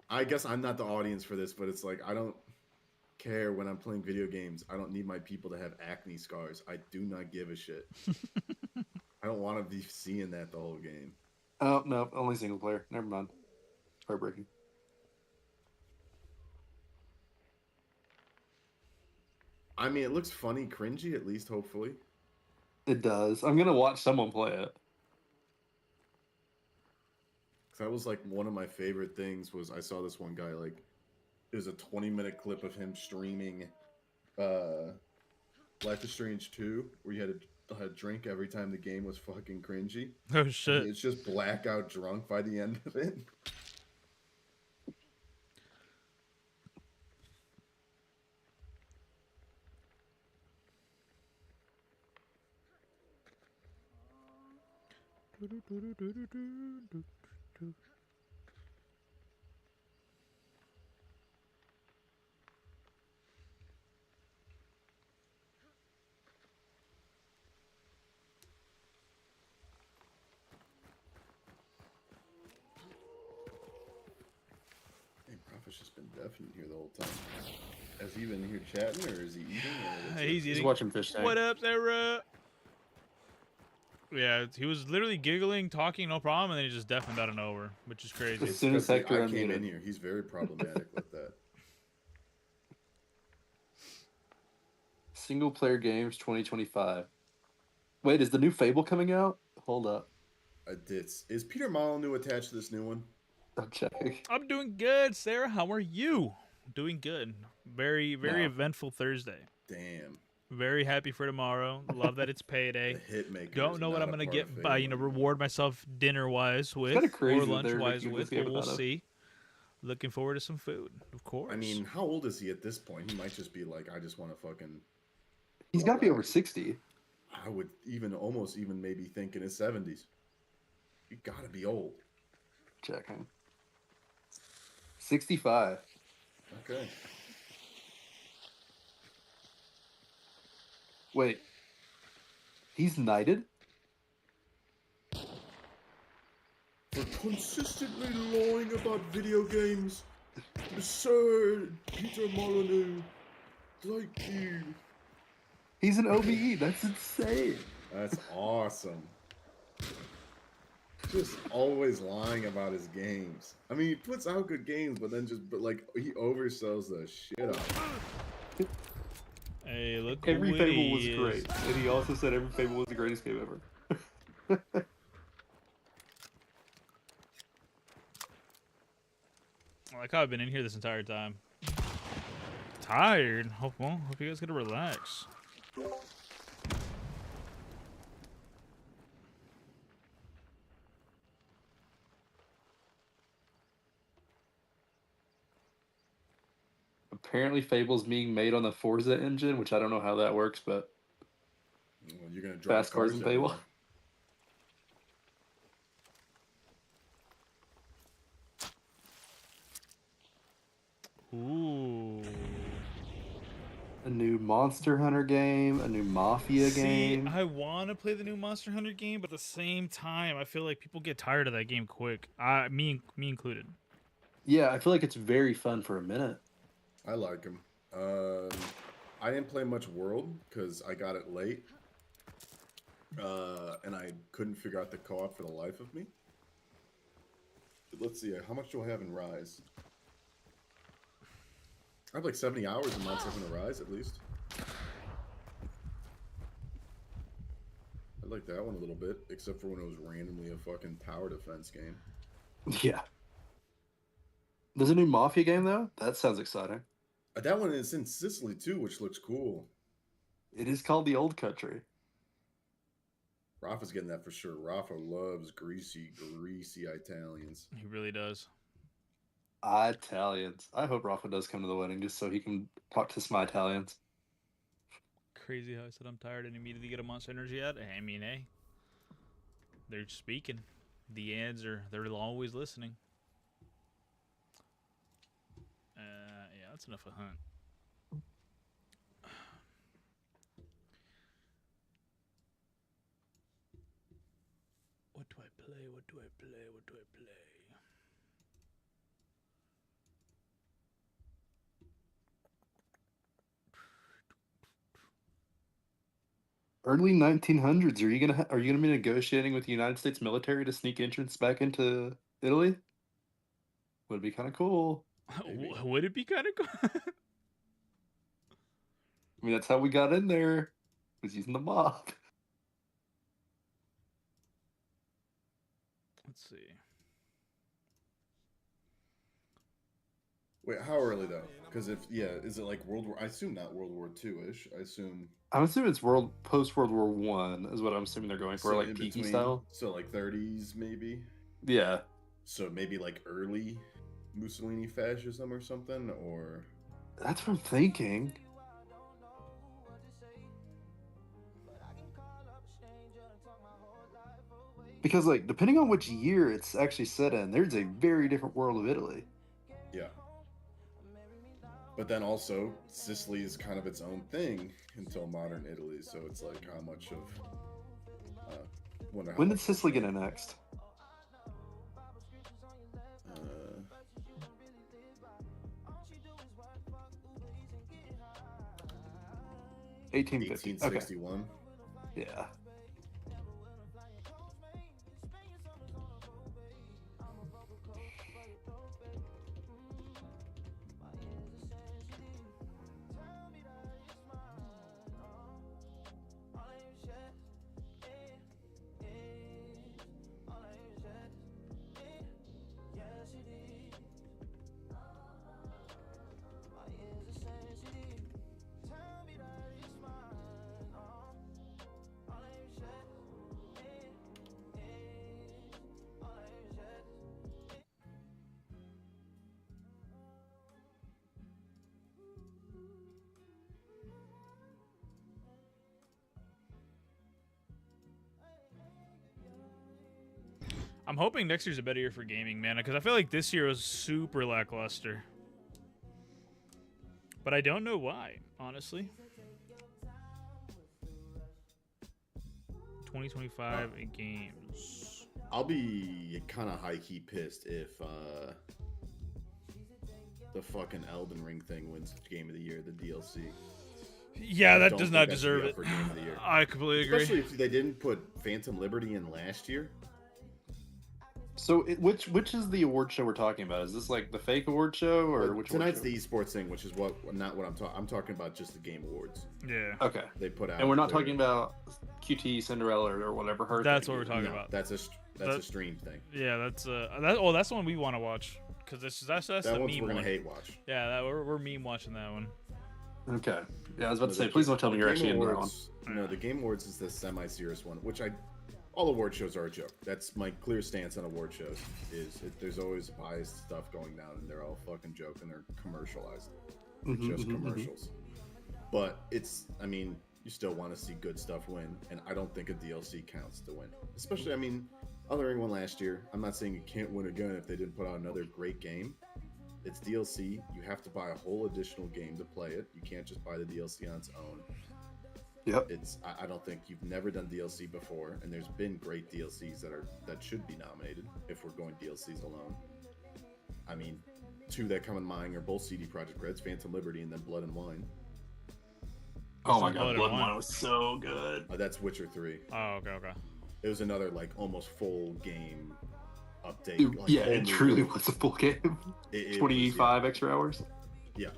I guess I'm not the audience for this, but it's like, I don't care when I'm playing video games. I don't need my people to have acne scars. I do not give a shit. I don't want to be seeing that the whole game. Oh no, only single player. Never mind. Heartbreaking. I mean, it looks funny, cringy, at least, hopefully. It does. I'm gonna watch someone play it. Because that was like one of my favorite things was I saw this one guy, like, it was a 20-minute clip of him streaming Life is Strange 2, where you had to drink every time the game was fucking cringy. Oh shit. It's just blackout drunk by the end of it. Hey, Prophet just been deaf in here the whole time. Has he been here chatting, or is he eating? Or what's He's it? eating. watching Fish Tank. What up, Sarah? Yeah, he was literally giggling, talking, no problem, and then he just deafened out of nowhere, which is crazy. As soon as Hector I came in unmuted. here, he's very problematic with that. Single player games 2025. Wait, is the new Fable coming out? Hold up. Is Peter Molyneux attached to this new one? I'm checking. I'm doing good, Sarah. How are you? Doing good. Very, very No. eventful Thursday. Damn. Very happy for tomorrow. Love that it's payday. The Hitmaker. Don't know what I'm gonna get by, reward myself dinner wise with kinda crazy or that lunch they're wise making with, this game but we'll about it. see. Looking forward to some food, of course. I mean, how old is he at this point? He might just be like, I just want to fucking. He's got to be over 60. I would almost maybe think in his 70s. You gotta be old. Checking. 65. Okay. Wait. He's knighted? For consistently lying about video games, Sir Peter Molyneux, thank you. He's an OBE. That's insane. That's awesome. Just always lying about his games. I mean, he puts out good games, but then he oversells the shit out of it. Hey, look Every who Fable it was is. great. And he also said every Fable was the greatest game ever. I like how I've been in here this entire time. Tired. Hope you guys get to relax. Apparently Fable's being made on the Forza engine, which I don't know how that works, but Well, you're gonna drive fast cars in Fable. everywhere. Ooh. A new Monster Hunter game, a new Mafia game. I want to play the new Monster Hunter game, but at the same time, I feel like people get tired of that game quick. Me included. Yeah, I feel like it's very fun for a minute. I like him. I didn't play much World because I got it late, and I couldn't figure out the co-op for the life of me. But let's see, how much do I have in Rise? I have like 70 hours in Monster Hunter Rise at least. I like that one a little bit, except for when it was randomly a fucking tower defense game. Yeah. There's a new Mafia game, though? That sounds exciting. That one is in Sicily too, which looks cool. It is called The Old Country. Rafa's getting that for sure. Rafa loves greasy Italians. He really does. Italians. I hope Rafa does come to the wedding just so he can talk to some Italians. Crazy how I said I'm tired and immediately get a Monster Energy ad. I mean, hey, they're speaking. The ads they're always listening. Yeah, that's enough of Hunt. What do I play? What do I play? What do I play? Early 1900s. Are you gonna be negotiating with the United States military to sneak entrance back into Italy? Would be kind of cool. Maybe. Would it be kind of cool? I mean, that's how we got in there. Was using the mob. Let's see. Wait, how early though? Because is it like World War? I assume not World War II-ish. I assume. I'm assuming it's post World War One is what I'm assuming they're going for, like in Tiki between, style. So like 30s maybe. Yeah. So maybe like early Mussolini fascism or something, or That's what I'm thinking. Because, like, depending on which year it's actually set in, there's a very different world of Italy. yeah. But then also Sicily is kind of its own thing until modern Italy. So it's like how much of wonder how When much did Sicily get annexed? 1850. Okay. 1861. Yeah. I'm hoping next year's a better year for gaming, man, because I feel like this year was super lackluster. But I don't know why, honestly. 2025 games. I'll be kind of high-key pissed if the fucking Elden Ring thing wins Game of the Year, the DLC. Yeah, I that don't does think not that should deserve be it. up for Game of the Year. I completely agree. Especially if they didn't put Phantom Liberty in last year. So, which is the award show we're talking about? Is this like the fake award show, or which Tonight's award show? the esports thing, which is not what I'm talking. I'm talking about just the Game Awards. Yeah. Okay. They put out, And we're not talking about QT Cinderella or whatever. Her That's thing what we're is. talking No, about. that's a stream thing. Yeah, that's the one we want to watch because that's That the one's meme we're gonna one. hate watch. Yeah, we're meme watching that one. Okay. Yeah, I was about to No, say, please don't tell me the you're Game actually into that one. Awards- No, the Game Awards is the semi-serious one, which all award shows are a joke. That's my clear stance on award shows. There's always biased stuff going down, and they're all fucking joke, and they're commercialized. They're just commercials. But you still want to see good stuff win, and I don't think a DLC counts to win. Especially, Elden Ring won last year. I'm not saying you can't win again if they didn't put out another great game. It's DLC. You have to buy a whole additional game to play it. You can't just buy the DLC on its own. Yep. I don't think you've never done DLC before, and there's been great DLCs that should be nominated if we're going DLCs alone. Two that come in mind are both CD Projekt Red's Phantom Liberty and then Blood and Wine. Oh my Blood god, and Blood and Wine. Wine was so good. That's Witcher 3. Oh, okay. It was another almost full game update. It truly was a full game. It was, 25 extra hours. Yeah,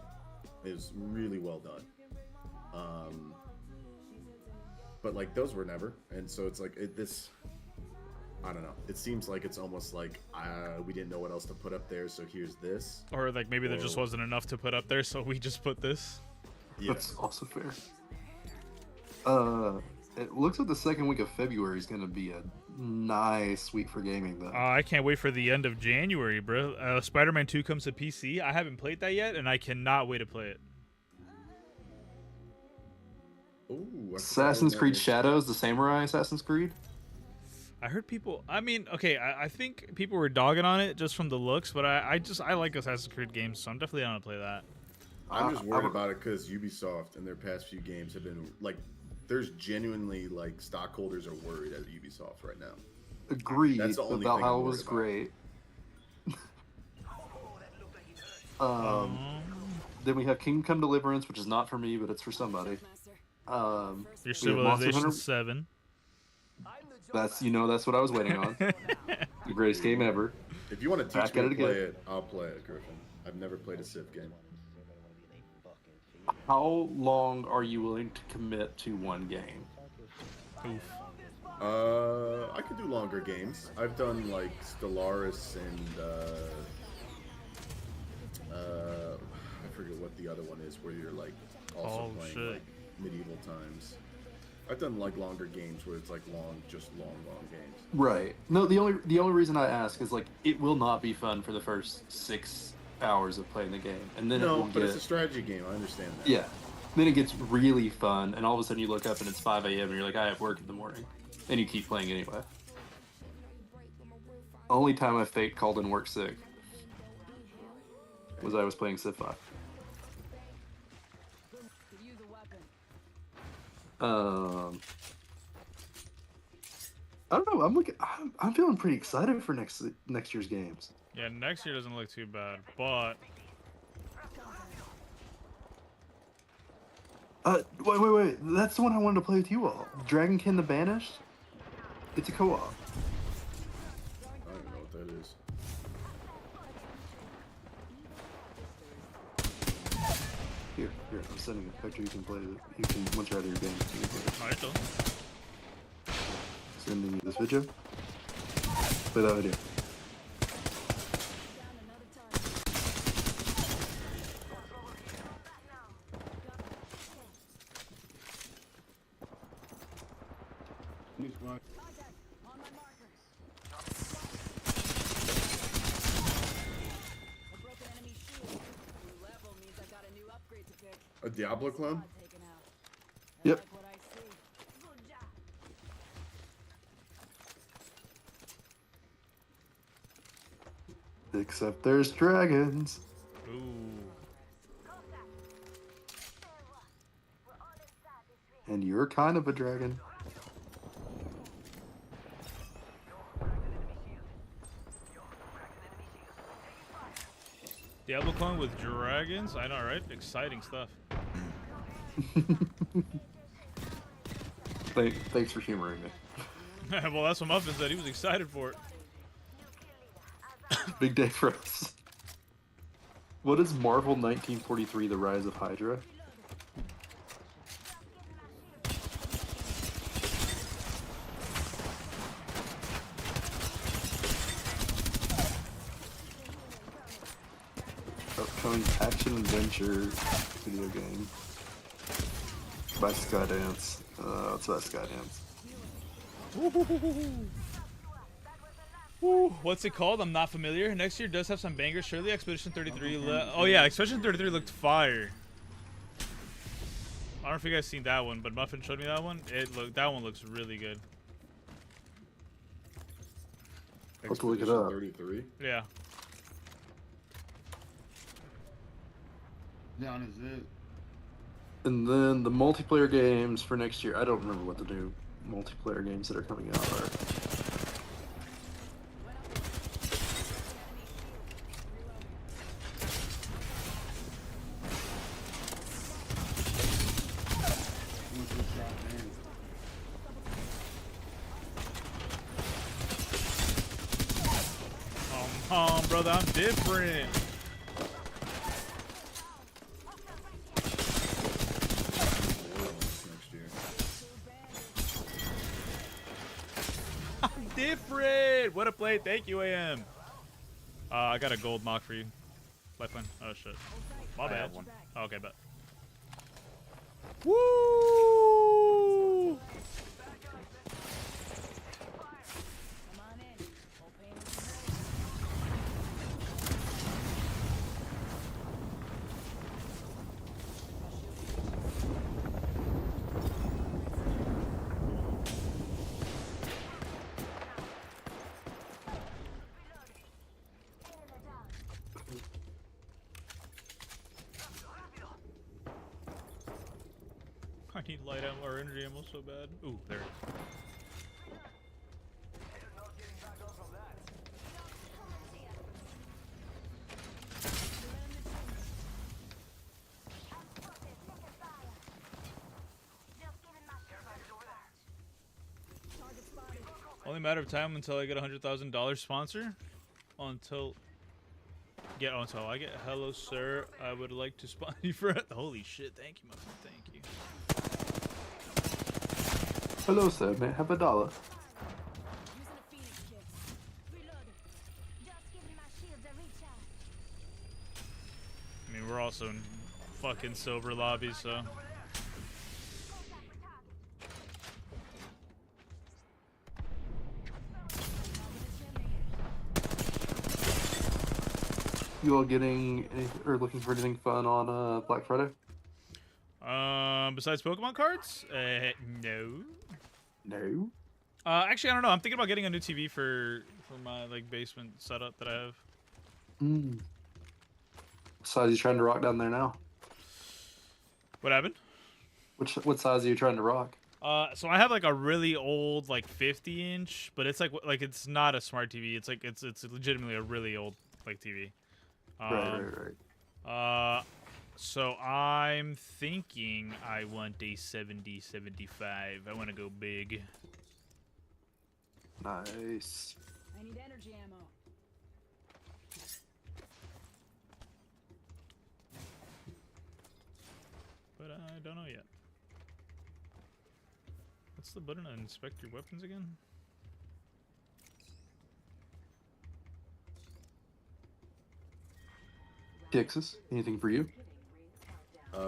it was really well done. But those were never, and so it's I don't know. It seems like it's almost like we didn't know what else to put up there, so here's this. Or maybe there just wasn't enough to put up there, so we just put this. Yeah. That's also fair. It looks like the second week of February is going to be a nice week for gaming, though. I can't wait for the end of January, bro. Spider-Man 2 comes to PC. I haven't played that yet, and I cannot wait to play it. Ooh, Assassin's Creed Shadows, the Samurai Assassin's Creed. I heard people. I think people were dogging on it just from the looks, but I like Assassin's Creed games, so I'm definitely down to play that. I'm just worried about it because Ubisoft in their past few games have been there's genuinely stockholders are worried at Ubisoft right now. Agreed. That's the The only thing I'm Valhalla worried was about. great. Then we have Kingdom Come Deliverance, which is not for me, but it's for somebody. Your we have Monster Civilization Hunter- 7. That's what I was waiting on. The greatest game ever. If you want to Back teach me at to it play again. it, I'll play it, Griffin. I've never played a Civ game. How long are you willing to commit to one game? Oof. I could do longer games. I've done Stellaris and I forget what the other one is where you're also Oh, playing shit. medieval times. I've done longer games where it's long games. Right. No, the only reason I ask is it will not be fun for the first 6 hours of playing the game, and then it No, will but get it's a strategy game. I understand that. yeah. Then it gets really fun, and all of a sudden you look up and it's 5 a.m. and you're like, I have work in the morning, and you keep playing anyway. Only time I faked called in work sick was I was playing Civ 5. I don't know. I'm feeling pretty excited for next year's games. Yeah, next year doesn't look too bad, but Wait. That's the one I wanted to play with you all. Dragonkin the Banished? It's a co-op. I don't know what that is. Here, I'm sending a picture. You can play it. You can, once you're out of your game, you can play it. Alright, though. Sending you this video. Play that video. A Diablo clone? Yep. Except there's dragons. Ooh. And you're kind of a dragon. Diablo clone with dragons? I know, right? Exciting stuff. Thanks for humoring me. Well, that's what Muffin said. He was excited for it. Big day for us. What is Marvel 1943: The Rise of Hydra? Upcoming action-adventure video game by Skydance. It's by Skydance. Woo. What's it called? I'm not familiar. Next year does have some bangers. Surely Expedition 33. Oh yeah, Expedition 33 looked fire. I don't know if you guys seen that one, but Muffin showed me that one. That one looks really good. Let's look it Expedition up. 33. Yeah. Down is it. And then the multiplayer games for next year. I don't remember what the new multiplayer games that are coming out are. What's the shot, man? Brother, I'm different. Next year. I'm different. What a play. Thank you, AM. I got a gold mock for you. Lifeline. Oh, shit. My bad. have one. Oh, okay, bet. Woo! I need light ammo or energy ammo so bad. Ooh, there it is. Only matter of time until I get a $100,000 sponsor. Until I get hello sir, I would like to sponsor you for it. Holy shit! Thank you, Muffin. Thank you. Hello, sir. May I have $1? I mean, we're also in fucking sober lobbies, so. You all getting or looking for anything fun on Black Friday? Besides Pokemon cards? No. No. Actually, I don't know. I'm thinking about getting a new TV for my like basement setup that I have. What size are you trying to rock down there now? What happened? What size are you trying to rock? So I have like a really old like 50-inch, but it's like it's not a smart TV. It's like it's legitimately a really old like TV. Right. So I'm thinking I want a 70-75. I want to go big. Nice. I need energy ammo. But I don't know yet. What's the button to inspect your weapons again? Texas, anything for you?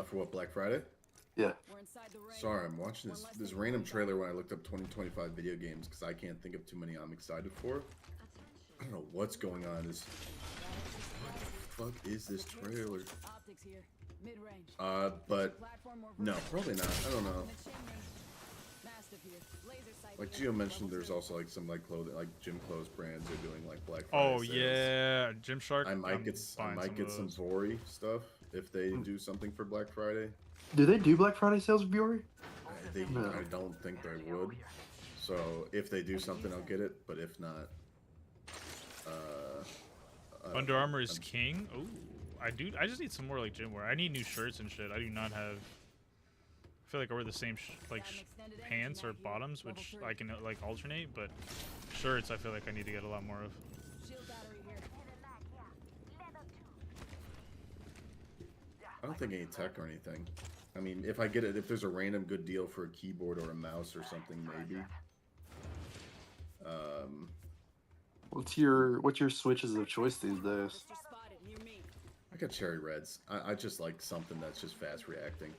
For what, Black Friday? Yeah. We're inside the ring. Sorry, I'm watching this random trailer when I looked up 2025 video games because I can't think of too many I'm excited for. I don't know what's going on. What the fuck is this trailer? Optics here. Mid-range. But Platform more no, probably not. I don't know. Mastiff here. Laser sight. Like Gio mentioned, there's also like some like clothing, like gym clothes brands are doing like Black Friday Oh sales. yeah, Gymshark. I might I'm get buying some of those. Vori stuff if they do something for Black Friday. Do they do Black Friday sales with Viore? No. I don't think they would. So if they do something, I'll get it. But if not, Under Armour is I'm- king. Oh, I just need some more like gym wear. I need new shirts and shit. I do not have. I feel like I wear the same pants or bottoms, which I can like alternate. But shirts, I feel like I need to get a lot more of. Shield battery here. I don't think any tech or anything. I mean, if I get it, if there's a random good deal for a keyboard or a mouse or something, maybe. What's your switches of choice these days? Mr. Spotted near me. I got cherry reds. I just like something that's just fast reacting.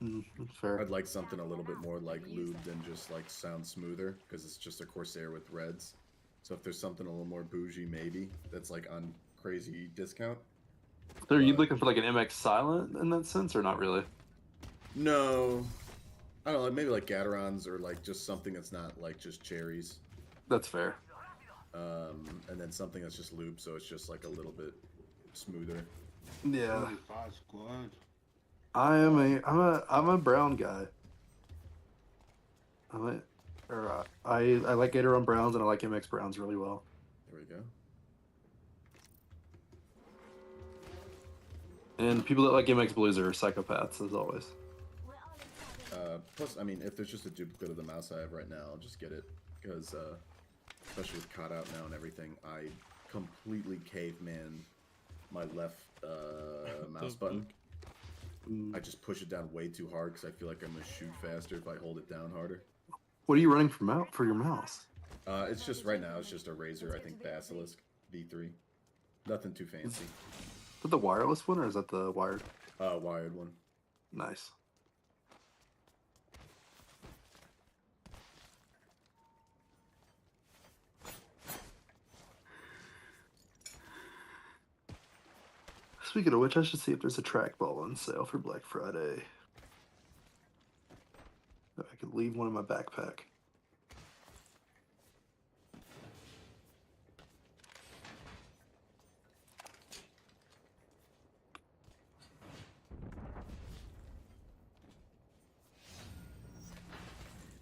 That's fair. I'd like something a little bit more like lubed and just like sound smoother because it's just a Corsair with reds. So if there's something a little more bougie, maybe that's like on crazy discount. So are you looking for like an MX Silent in that sense, or not really? No, I don't know. Maybe like Gaterons or like just something that's not like just cherries. That's fair. And then something that's just lubed, so it's just like a little bit smoother. Yeah. 25 squad. I'm a brown guy. I like Gator Browns and I like MX Browns really well. There we go. And people that like MX Blues are psychopaths as always. Plus, I mean, if there's just a duplicate of the mouse I have right now, I'll just get it because, especially with COD out now and everything, I completely caveman my left mouse button. I just push it down way too hard because I feel like I'm gonna shoot faster if I hold it down harder. What are you running for your mouse? It's just right now. It's just a Razer, I think Basilisk V3. Nothing too fancy. Is that the wireless one or is that the wired? Wired one. Nice. Speaking of which, I should see if there's a trackball on sale for Black Friday. I could leave one in my backpack.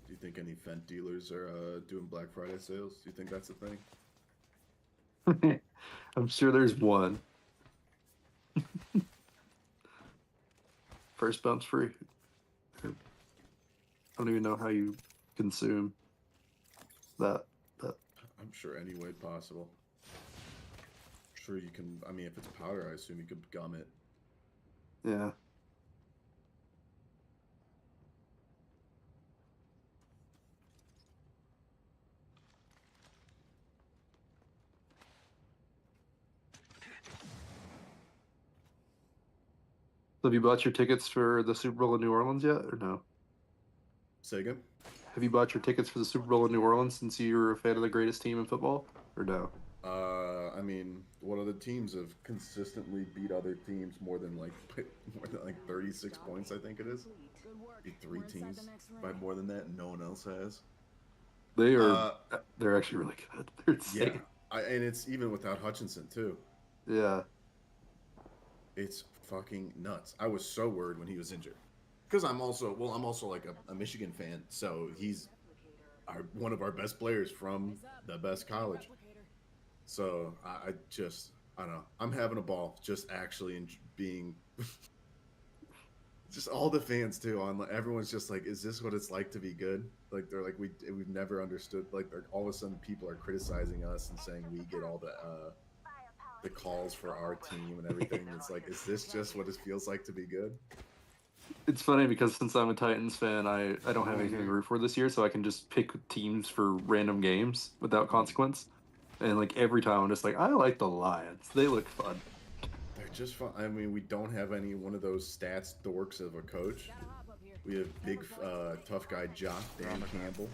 Do you think any Fent dealers are doing Black Friday sales? Do you think that's a thing? I'm sure there's one. First bounce free. I don't even know how you consume that. I'm sure any way possible. Sure you can. I mean, if it's powder, I assume you could gum it. Yeah. So have you bought your tickets for the Super Bowl in New Orleans yet, or no? Say again? Have you bought your tickets for the Super Bowl in New Orleans since you're a fan of the greatest team in football, or no? I mean, one of the teams have consistently beat other teams more than like 36 points. I think it is. Good work. Beat three We're inside teams the next by ring. more than that. No one else has. They are. They're actually really good. They're insane. Yeah, and it's even without Hutchinson too. Yeah. It's fucking nuts. I was so worried when he was injured. Because I'm also like a Michigan fan, so he's one of our best players from the best college. Replicator. So I don't know. I'm having a ball just actually being Just all the fans too. Everyone's just like, "Is this what it's like to be good?" Like they're like, we've never understood. Like all of a sudden, people are criticizing us and saying we get all the calls for our team and everything. It's like, is this just what it feels like to be good? It's funny because since I'm a Titans fan, I don't have anything to root for this year, so I can just pick teams for random games without consequence. And like every time, I'm just like, I like the Lions. They look fun. They're just fun. I mean, we don't have any one of those stats dorks of a coach. Gotta hop up here. We have big, tough guy Jock, Dan Campbell.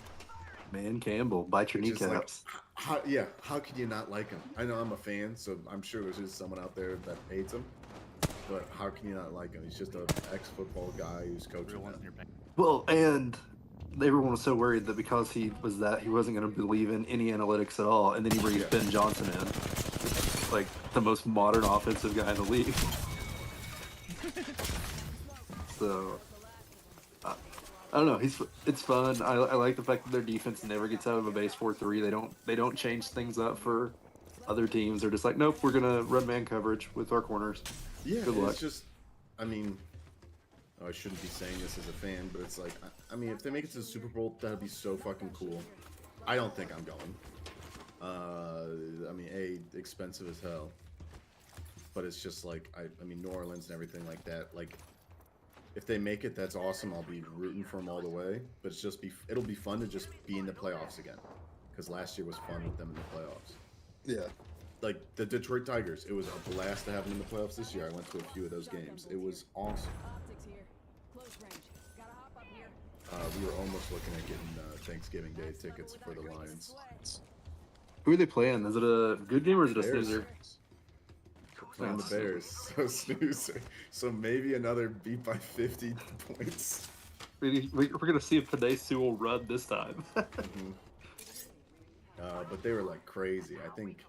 Man, Campbell, bite your Just like, kneecaps. how can you not like him? I know I'm a fan, so I'm sure there's just someone out there that hates him. But how can you not like him? He's just an ex-football guy who's coaching them. Well, and everyone was so worried that because he was that, he wasn't going to believe in any analytics at all. And then he brings Ben Johnson in, like the most modern offensive guy in the league. So I don't know. It's fun. I like the fact that their defense never gets out of a base 4-3. They don't change things up for other teams. They're just like, nope, we're gonna run man coverage with our corners. Yeah, Good luck. it's just, I mean, I shouldn't be saying this as a fan, but it's like, I mean, if they make it to the Super Bowl, that'd be so fucking cool. I don't think I'm going. I mean, expensive as hell, but it's just like, I mean, New Orleans and everything like that. Like, if they make it, that's awesome. I'll be rooting for them all the way. But it'll be fun to just be in the playoffs again, because last year was fun with them in the playoffs. Yeah. Like the Detroit Tigers, it was a blast to have them in the playoffs this year. I went to a few of those games. It was awesome. Optics here. Close range. Gotta hop up here. We were almost looking at getting Thanksgiving Day tickets for the Lions. Who are they playing? Is it a good game or is it a Bears. snoozer? Playing the Bears, so snoozer. So maybe another beat by 50 points. We're gonna see if Panay Sue will run this time. But they were like crazy. I think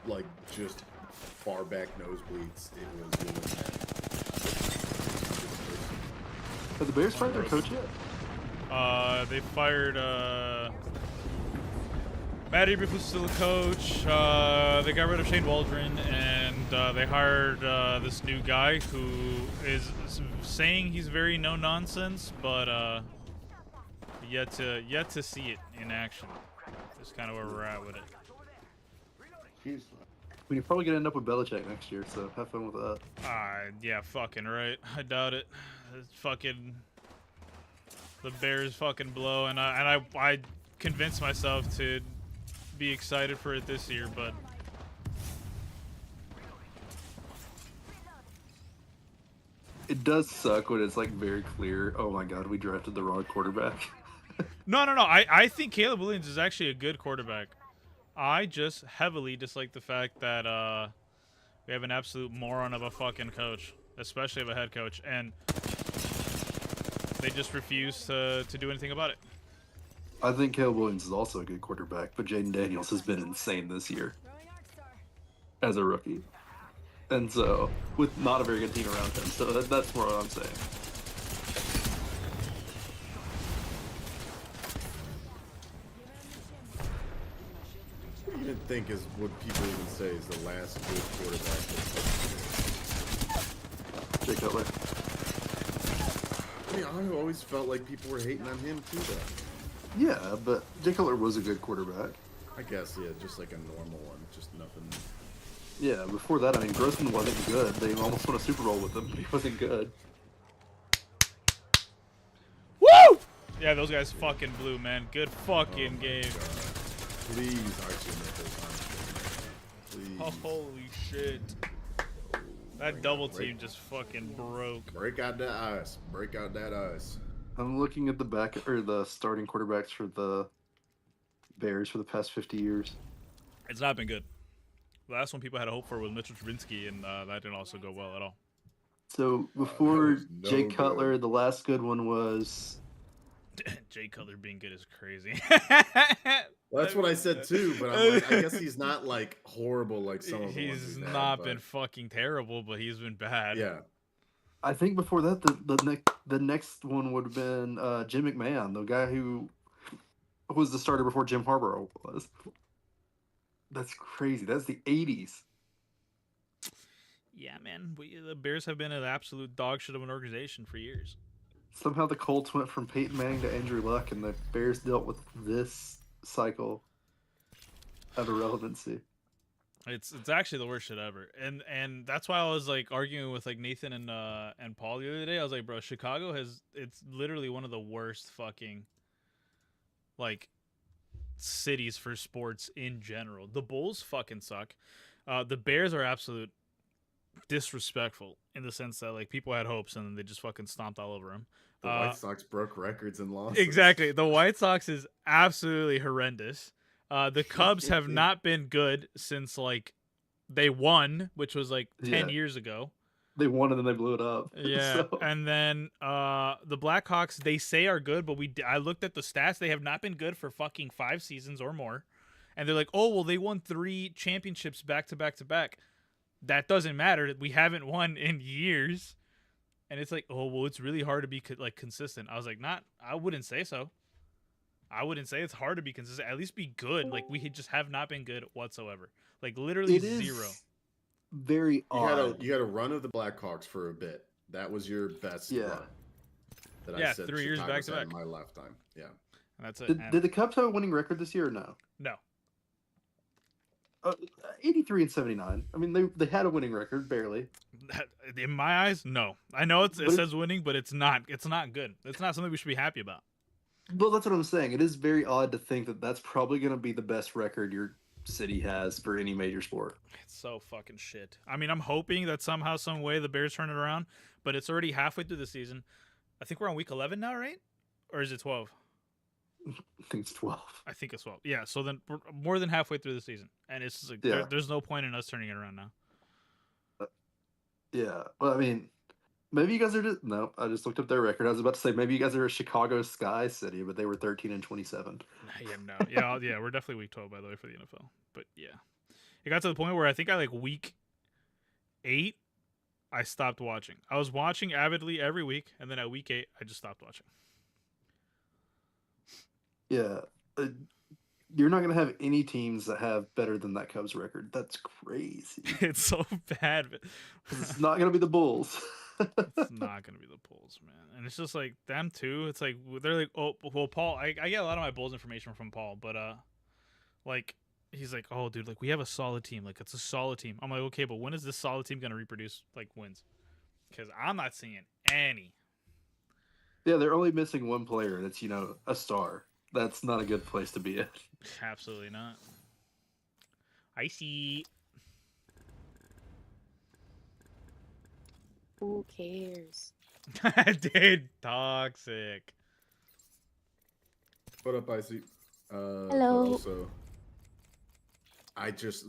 like just far back nosebleeds. It was really bad. Have the Bears fired their coach yet? They fired Matt Eberflus is still a coach. They got rid of Shane Waldron, and they hired this new guy who is saying he's very no nonsense, but yet to see it in action. That's kind of where we're at with it. We're probably gonna end up with Belichick next year, so have fun with that. Yeah, fucking right. I doubt it. It's fucking the Bears fucking blow, and I convinced myself to be excited for it this year, but It does suck when it's like very clear. Oh my god, we drafted the wrong quarterback. no. I think Caleb Williams is actually a good quarterback. I just heavily dislike the fact that we have an absolute moron of a fucking coach, especially of a head coach, and they just refuse to do anything about it. I think Caleb Williams is also a good quarterback, but Jaden Daniels has been insane this year Throwing arc star. as a rookie. And so, with not a very good team around him, so that's more what I'm saying. What do you even think is what people even say is the last good quarterback? Jay Cutler. I mean, I always felt like people were hating on him too, though. Yeah, but Jay Cutler was a good quarterback. I guess, yeah, just like a normal one, just nothing. Yeah, before that, I mean, Grossman wasn't good. They almost won a Super Bowl with him, but he wasn't good. Woo! Yeah, those guys fucking blew, man. Good fucking game. Please, Archie Nichols. Please. Holy shit. That double team just fucking broke. Break out that ice. Break out that ice. I'm looking at the starting quarterbacks for the Bears for the past 50 years. It's not been good. The last one people had a hope for was Mitchell Trubisky, and that didn't also go well at all. So before was no Jay good. Cutler, the last good one was Jay Cutler being good is crazy. Well, that's what I said too, but I'm like, I guess he's not like horrible like some of the ones He's we've had, not but- been fucking terrible, but he's been bad. Yeah. I think before that the next one would have been Jim McMahon, the guy who was the starter before Jim Harbaugh was. That's crazy. That's the 80s. Yeah, man. The Bears have been an absolute dog shit of an organization for years. Somehow the Colts went from Peyton Manning to Andrew Luck, and the Bears dealt with this cycle of irrelevancy. It's actually the worst shit ever, and that's why I was like arguing with like Nathan and Paul the other day. I was like, bro, Chicago it's literally one of the worst fucking like cities for sports in general. The Bulls fucking suck. The Bears are absolute disrespectful in the sense that like people had hopes and then they just fucking stomped all over them. The White Sox broke records and losses. Exactly. The White Sox is absolutely horrendous. The Cubs have not been good since like they won, which was like 10 years ago. They won and then they blew it up. Yeah, So- and then the Blackhawks they say are good, but I looked at the stats. They have not been good for fucking 5 seasons or more. And they're like, oh well, they won 3 championships back to back to back. That doesn't matter. We haven't won in years. And it's like, oh well, it's really hard to be like consistent. I was like, I wouldn't say so. I wouldn't say it's hard to be consistent. At least be good. Like we just have not been good whatsoever. Like literally It is zero. Very odd. You had a run of the Blackhawks for a bit. That was your best run. That Yeah, I said 3 years Chicago's back to had back. in my lifetime. Yeah. And that's it. Did the Cubs have a winning record this year or no? No. 83 and 79. I mean, they had a winning record, barely. In my eyes, no. I know it But says winning, but it's not. It's not good. It's not something we should be happy about. Well, that's what I'm saying. It is very odd to think that that's probably going to be the best record your city has for any major sport. It's so fucking shit. I mean, I'm hoping that somehow, some way, the Bears turn it around, but it's already halfway through the season. I think we're on week 11 now, right? Or is it 12? I think it's 12. I think it's 12. Yeah, so then we're more than halfway through the season, and it's just like there's no point in us turning it around now. Yeah. Well, I mean, maybe you guys are just no. I just looked up their record. I was about to say maybe you guys are a Chicago Sky city, but they were 13 and 27. Yeah, no, yeah, we're definitely week 12 by the way for the NFL. But yeah, it got to the point where I think I like week 8, I stopped watching. I was watching avidly every week, and then at week 8, I just stopped watching. Yeah. You're not going to have any teams that have better than that Cubs record. That's crazy. It's so bad. It's not going to be the Bulls. It's not going to be the Bulls, man. And it's just like them too. It's like they're like, oh, well, Paul. I get a lot of my Bulls information from Paul, but like he's like, oh, dude, like we have a solid team. Like it's a solid team. I'm like, okay, but when is this solid team going to reproduce like wins? Because I'm not seeing any. Yeah, they're only missing one player. That's a star. That's not a good place to be at. Absolutely not. I see. Who cares? Dude, toxic. What up, Icy? Hello. But also,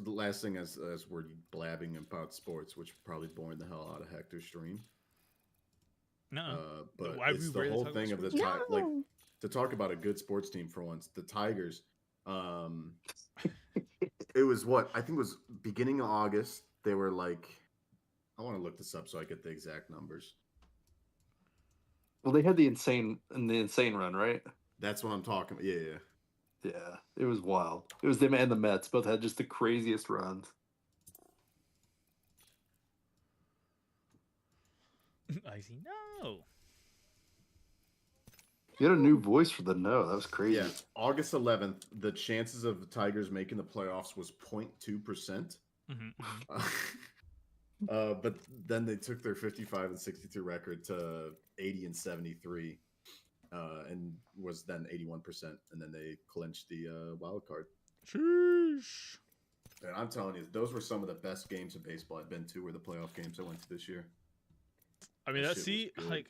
the last thing as we're blabbing about sports, which probably boring the hell out of Hector's stream. No. But Why it's we the rarely whole talk about thing of the sports? like to talk about a good sports team for once. The Tigers. It was I think it was beginning of August. They were like, I want to look this up so I get the exact numbers. Well, they had the insane run, right? That's what I'm talking about. Yeah. Yeah, it was wild. It was them and the Mets both had just the craziest runs. I see. No. You had a new voice for the no. That was crazy. Yeah, August 11th, the chances of the Tigers making the playoffs was 0.2%. But then they took their 55 and 62 record to 80 and 73, and was then 81%, and then they clinched the wild card. Sheesh. And I'm telling you, those were some of the best games of baseball I've been to. Were the playoff games I went to this year. I mean, That that shit was good. like,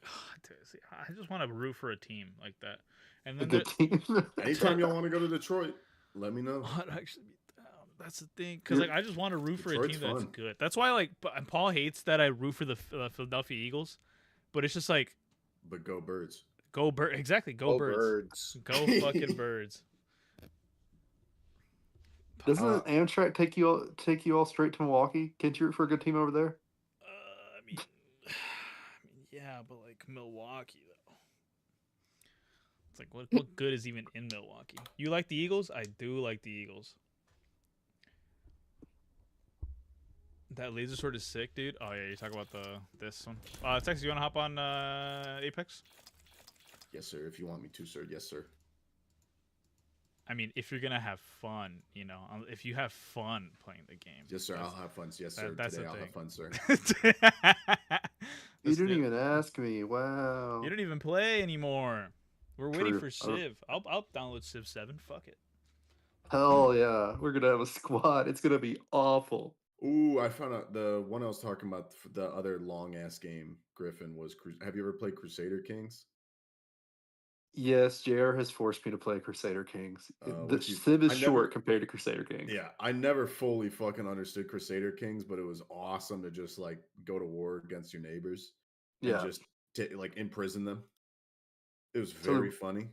see, I just want to root for a team like that. And A then good team. Anytime y'all want to go to Detroit, let me know. I'd actually be down. That's the thing, because like I just want to root for a Detroit's team that's fun. good. That's why and Paul hates that I root for the Philadelphia Eagles, but it's just like But go Birds. go bird exactly go birds. Go fucking birds. Doesn't Amtrak take you all straight to Milwaukee? Can't you root for a good team over there? I mean, yeah, but like Milwaukee though. It's like what good is even in Milwaukee? You like the Eagles? I do like the Eagles. That laser sword is sick, dude. Oh yeah, you talk about this one. Texas, you wanna hop on Apex? Yes, sir. If you want me to, sir. Yes, sir. I mean, if you're gonna have fun, you know, if you have fun playing the game. Yes, sir. I'll have fun. Yes, sir. That's Today the I'll thing. have fun, sir. You didn't even ask me. Wow. You don't even play anymore. We're waiting True. for Civ. I'll download Civ 7. Fuck it. Hell yeah. We're gonna have a squad. It's gonna be awful. Ooh, I found out the one I was talking about. The other long ass game, Griffin, was. Have you ever played Crusader Kings? Yes, JR has forced me to play Crusader Kings. The Which Civ is I short never- compared to Crusader Kings. Yeah, I never fully fucking understood Crusader Kings, but it was awesome to just like go to war against your neighbors and Yeah. just like imprison them. It was So very funny.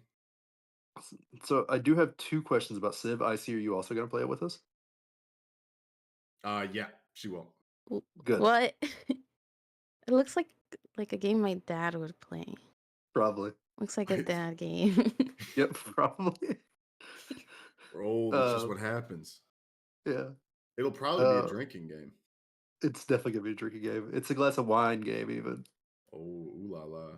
So I do have 2 questions about Civ. I see. Are you also gonna play it with us? Yeah, she will. Good. What? It looks like a game my dad would play. Probably. Looks like a dad game. Yep. Probably. We're old. It's just what happens. Yeah. It'll probably be a drinking game. It's definitely gonna be a drinking game. It's a glass of wine game, even. Oh, ooh la la.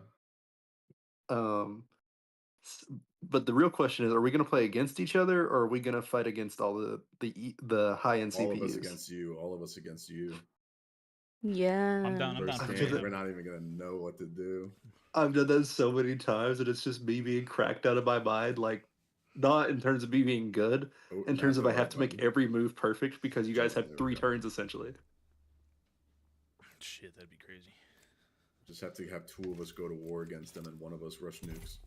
But the real question is: are we gonna play against each other, or are we gonna fight against all the high end CPUs? All of us against you. All of us against you. Yeah. I'm down First for game, Civ. we're not even gonna know what to do. I've done that so many times, and it's just me being cracked out of my mind. Like, not in terms of me being good, Oh, in terms not of the I have right to make button. every move perfect because you guys There have we 3 go. turns essentially. Shit, that'd be crazy. Just have to have 2 of us go to war against them and 1 of us rush nukes.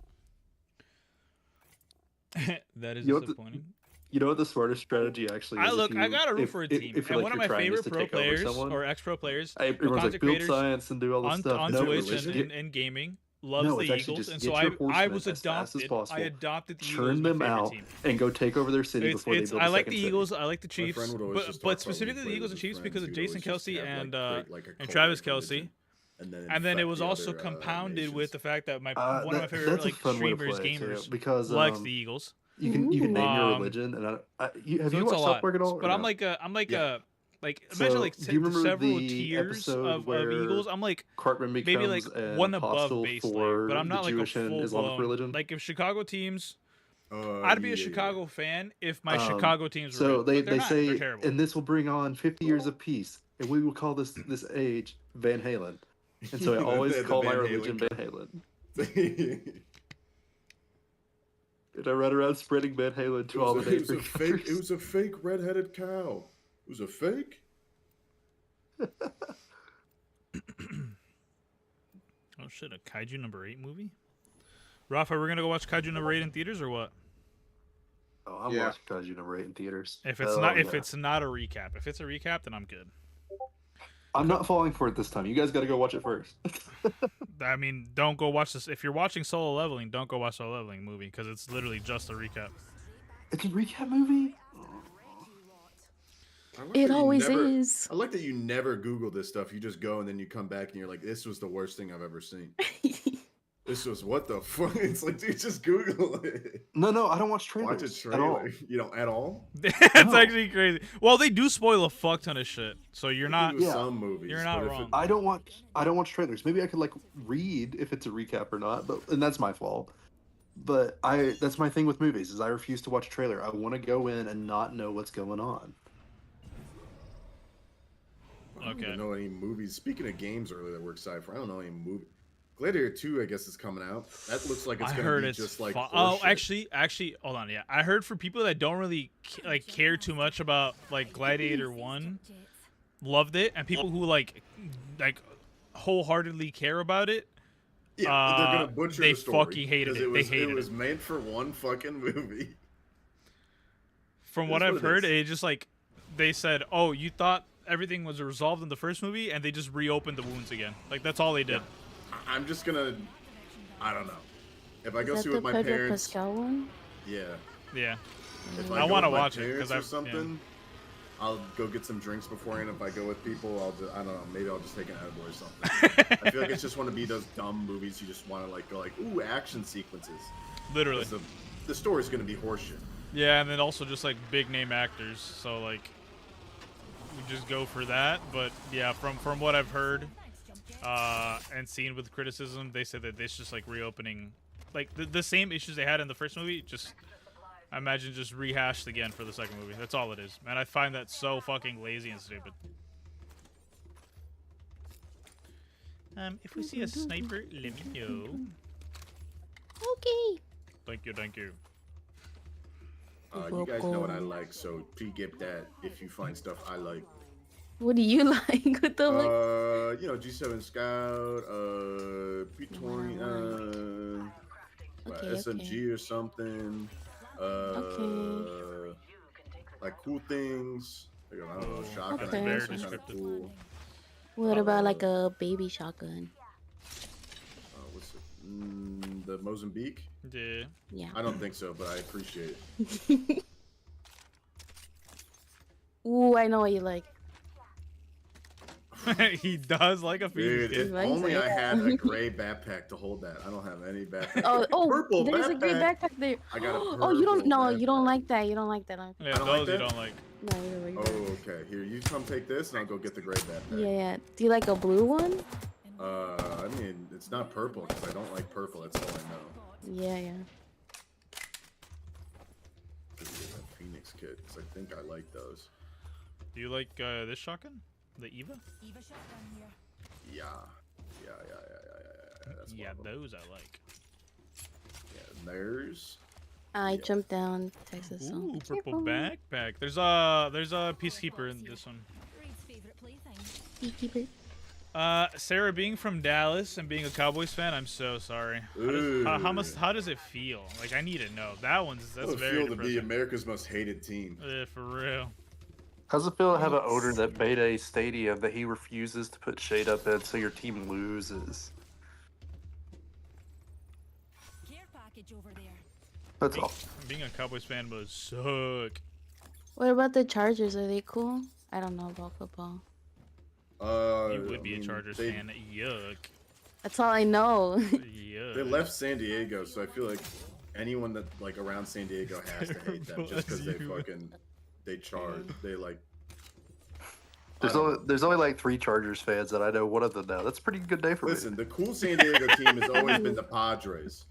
That is You know what disappointing. You know what the smartest strategy actually is? I got a root for a team. If And one of my favorite pro take over players someone, or ex-pro players, everyone's content like build creators science and do all this on stuff. on Is it Twitch religion? and gaming loves No, the it's actually Eagles, just and get so your I horsemen was as fast as adopted. possible, I adopted the Eagles churn as my them favorite out, team. and go take over their city before they build I a like second the city. Eagles. I like the Chiefs, friend would always just talk but about specifically when the he Eagles played and with Chiefs his because of friends, he would Jason always just Kelsey have, and like a cult Travis like religion, Kelsey. and then And then it infect was the also other, compounded with nations. the fact that one of my favorite That's a like fun way to streamers, play it, too, gamers, because likes the Eagles. you can name your Um, religion, and have So you it's a watched South lot. Park at all? But or I'm no? like Yeah. imagine So, like do you remember several the tiers episode of where Eagles. I'm like Cartman maybe like becomes an one above apostle base layer, for but I'm the not like a Jewish and full Islamic blown. religion? Like if Chicago teams, I'd be a Yeah. Chicago fan if my Chicago teams were So good. But they're they not. say, They're terrible. and this will bring on 50 years of peace, and we will call this age Van Halen. And so I always The call my Van religion Halen Van Halen. And I run around spreading Van Halen to all the it was neighbor a fake. It was a fake red-headed cow. It was a fake. Oh shit! A Kaiju #8 movie. Rafa, we're gonna go watch Kaiju #8 in theaters or what? Oh, I'm Yeah. watching Kaiju #8 in theaters. If it's it's not a recap. If it's a recap, then I'm good. I'm not falling for it this time. You guys got to go watch it first. I mean, don't go watch this. If you're watching Solo Leveling, don't go watch Solo Leveling movie because it's literally just a recap. It's a recap movie. I like It that you always never- is. I like that you never Google this stuff. You just go and then you come back and you're like, "This was the worst thing I've ever seen." This was what the fuck? It's like, dude, just Google it. No, I don't watch trailers Watch a at all. trailer. You don't at all. That's No. actually crazy. Well, they do spoil a fuck ton of shit, so you're You not. can do Yeah. some movies. You're not but if wrong. I don't watch trailers. Maybe I could like read if it's a recap or not, and that's my fault. But that's my thing with movies is I refuse to watch a trailer. I want to go in and not know what's going on. I don't Okay. even know any movies. Speaking of games earlier that we're excited for, I don't know any movie. Gladiator 2, I guess, is coming out. That looks like it's I going to heard be it's just like. oh, horseshit. actually, hold on. Yeah, I heard for people that don't really care too much about like Gladiator 1, loved it, and people who like wholeheartedly care about it. Yeah, they're gonna butcher they the story. fucking hated 'cause it. They hated it was it. made for one fucking movie. From It what is I've what it heard, is. it just like they said, "Oh, you thought everything was resolved in the first movie," and they just reopened the wounds again. Like that's all they did. I'm just gonna. I don't know. If I go Is see that with the my Pedro parents, Pascal one? yeah. Yeah. If I go wanna with my watch it, parents 'cause or I've- something. I'll go get some drinks beforehand. If I go with people, I'll just, I don't know. Maybe I'll just take an edible or something. I feel like it's just one of those dumb movies you just want to like go like, ooh, action sequences. Literally. 'Cause the story's gonna be horseshit. Yeah, and then also just like big name actors. So like, just go for that. But yeah, from what I've heard and seen with criticism, they said that this just like reopening, like the same issues they had in the first movie, just I imagine just rehashed again for the second movie. That's all it is, man. I find that so fucking lazy and stupid. If we see a sniper, let me know. Okay. Thank you, thank you. You guys know what I like, so pre-gip that if you find stuff I like. What do you like? What the like? You know, G7 Scout, P20, Okay, SMG or something. Like cool things. Like, I don't know, shotgun. Okay. I Very guess, kind of descriptive. cool. What about like a baby shotgun? What's it? The Mozambique? Yeah. Yeah. I don't think so, but I appreciate it. Ooh, I know what you like. He does like a Dude, Phoenix if kid. only I had a gray backpack to hold that. I don't have any backpack. Oh, Purple there's a great backpack. backpack there. I got a Oh, you don't. purple No, you don't backpack. like that. You don't like that. Okay. Yeah, I don't like those you that? don't like. No, you don't like that. Oh, okay. Here, you come take this, and I'll go get the gray backpack. Yeah, yeah. Do you like a blue one? I mean, it's not purple because I don't like purple. That's all I know. Yeah, yeah. This is a Phoenix kit because I think I like those. Do you like this shotgun? The Eva? Yeah. That's one Yeah, of them. those I like. Yeah, and there's. I jumped down Texas. So Ooh, be purple careful. backpack. There's a peacekeeper in this one. Beekeeper. Sarah, being from Dallas and being a Cowboys fan, I'm so sorry. How does it feel? Like, I need to know. That's How very does it feel to be depressing. America's most hated team? For real. How's it feel to have an owner that made a stadium that he refuses to put shade up in so your team loses? That's all. Being a Cowboys fan must suck. What about the Chargers? Are they cool? I don't know about football. You would be a Chargers they, fan. Yuck. That's all I know. Yuck. They left San Diego, so I feel like anyone that like around San Diego has to hate them just because they fucking charge. They like. There's only like 3 Chargers fans that I know. One of them now. That's a pretty good day for Listen, me. the cool San Diego team has always been the Padres.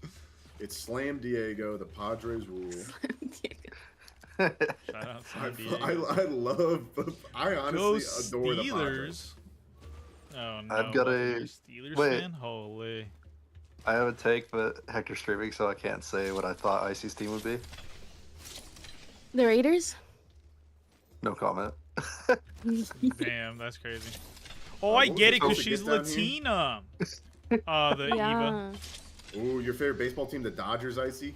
It's Slam Diego. The Padres rule. Shout out San Diego. I love. I honestly Go adore the Steelers. Padres. Oh no. I've got Buffalo a- Steelers wait. fan? Holy. I have a take, but Hector's streaming, so I can't say what I thought Icy's team would be. The Raiders? No comment. Damn, that's crazy. Oh, I what was get it it because supposed to she's get down here? Latina. The Eva. Yeah. Ooh, your favorite baseball team, the Dodgers, Icy?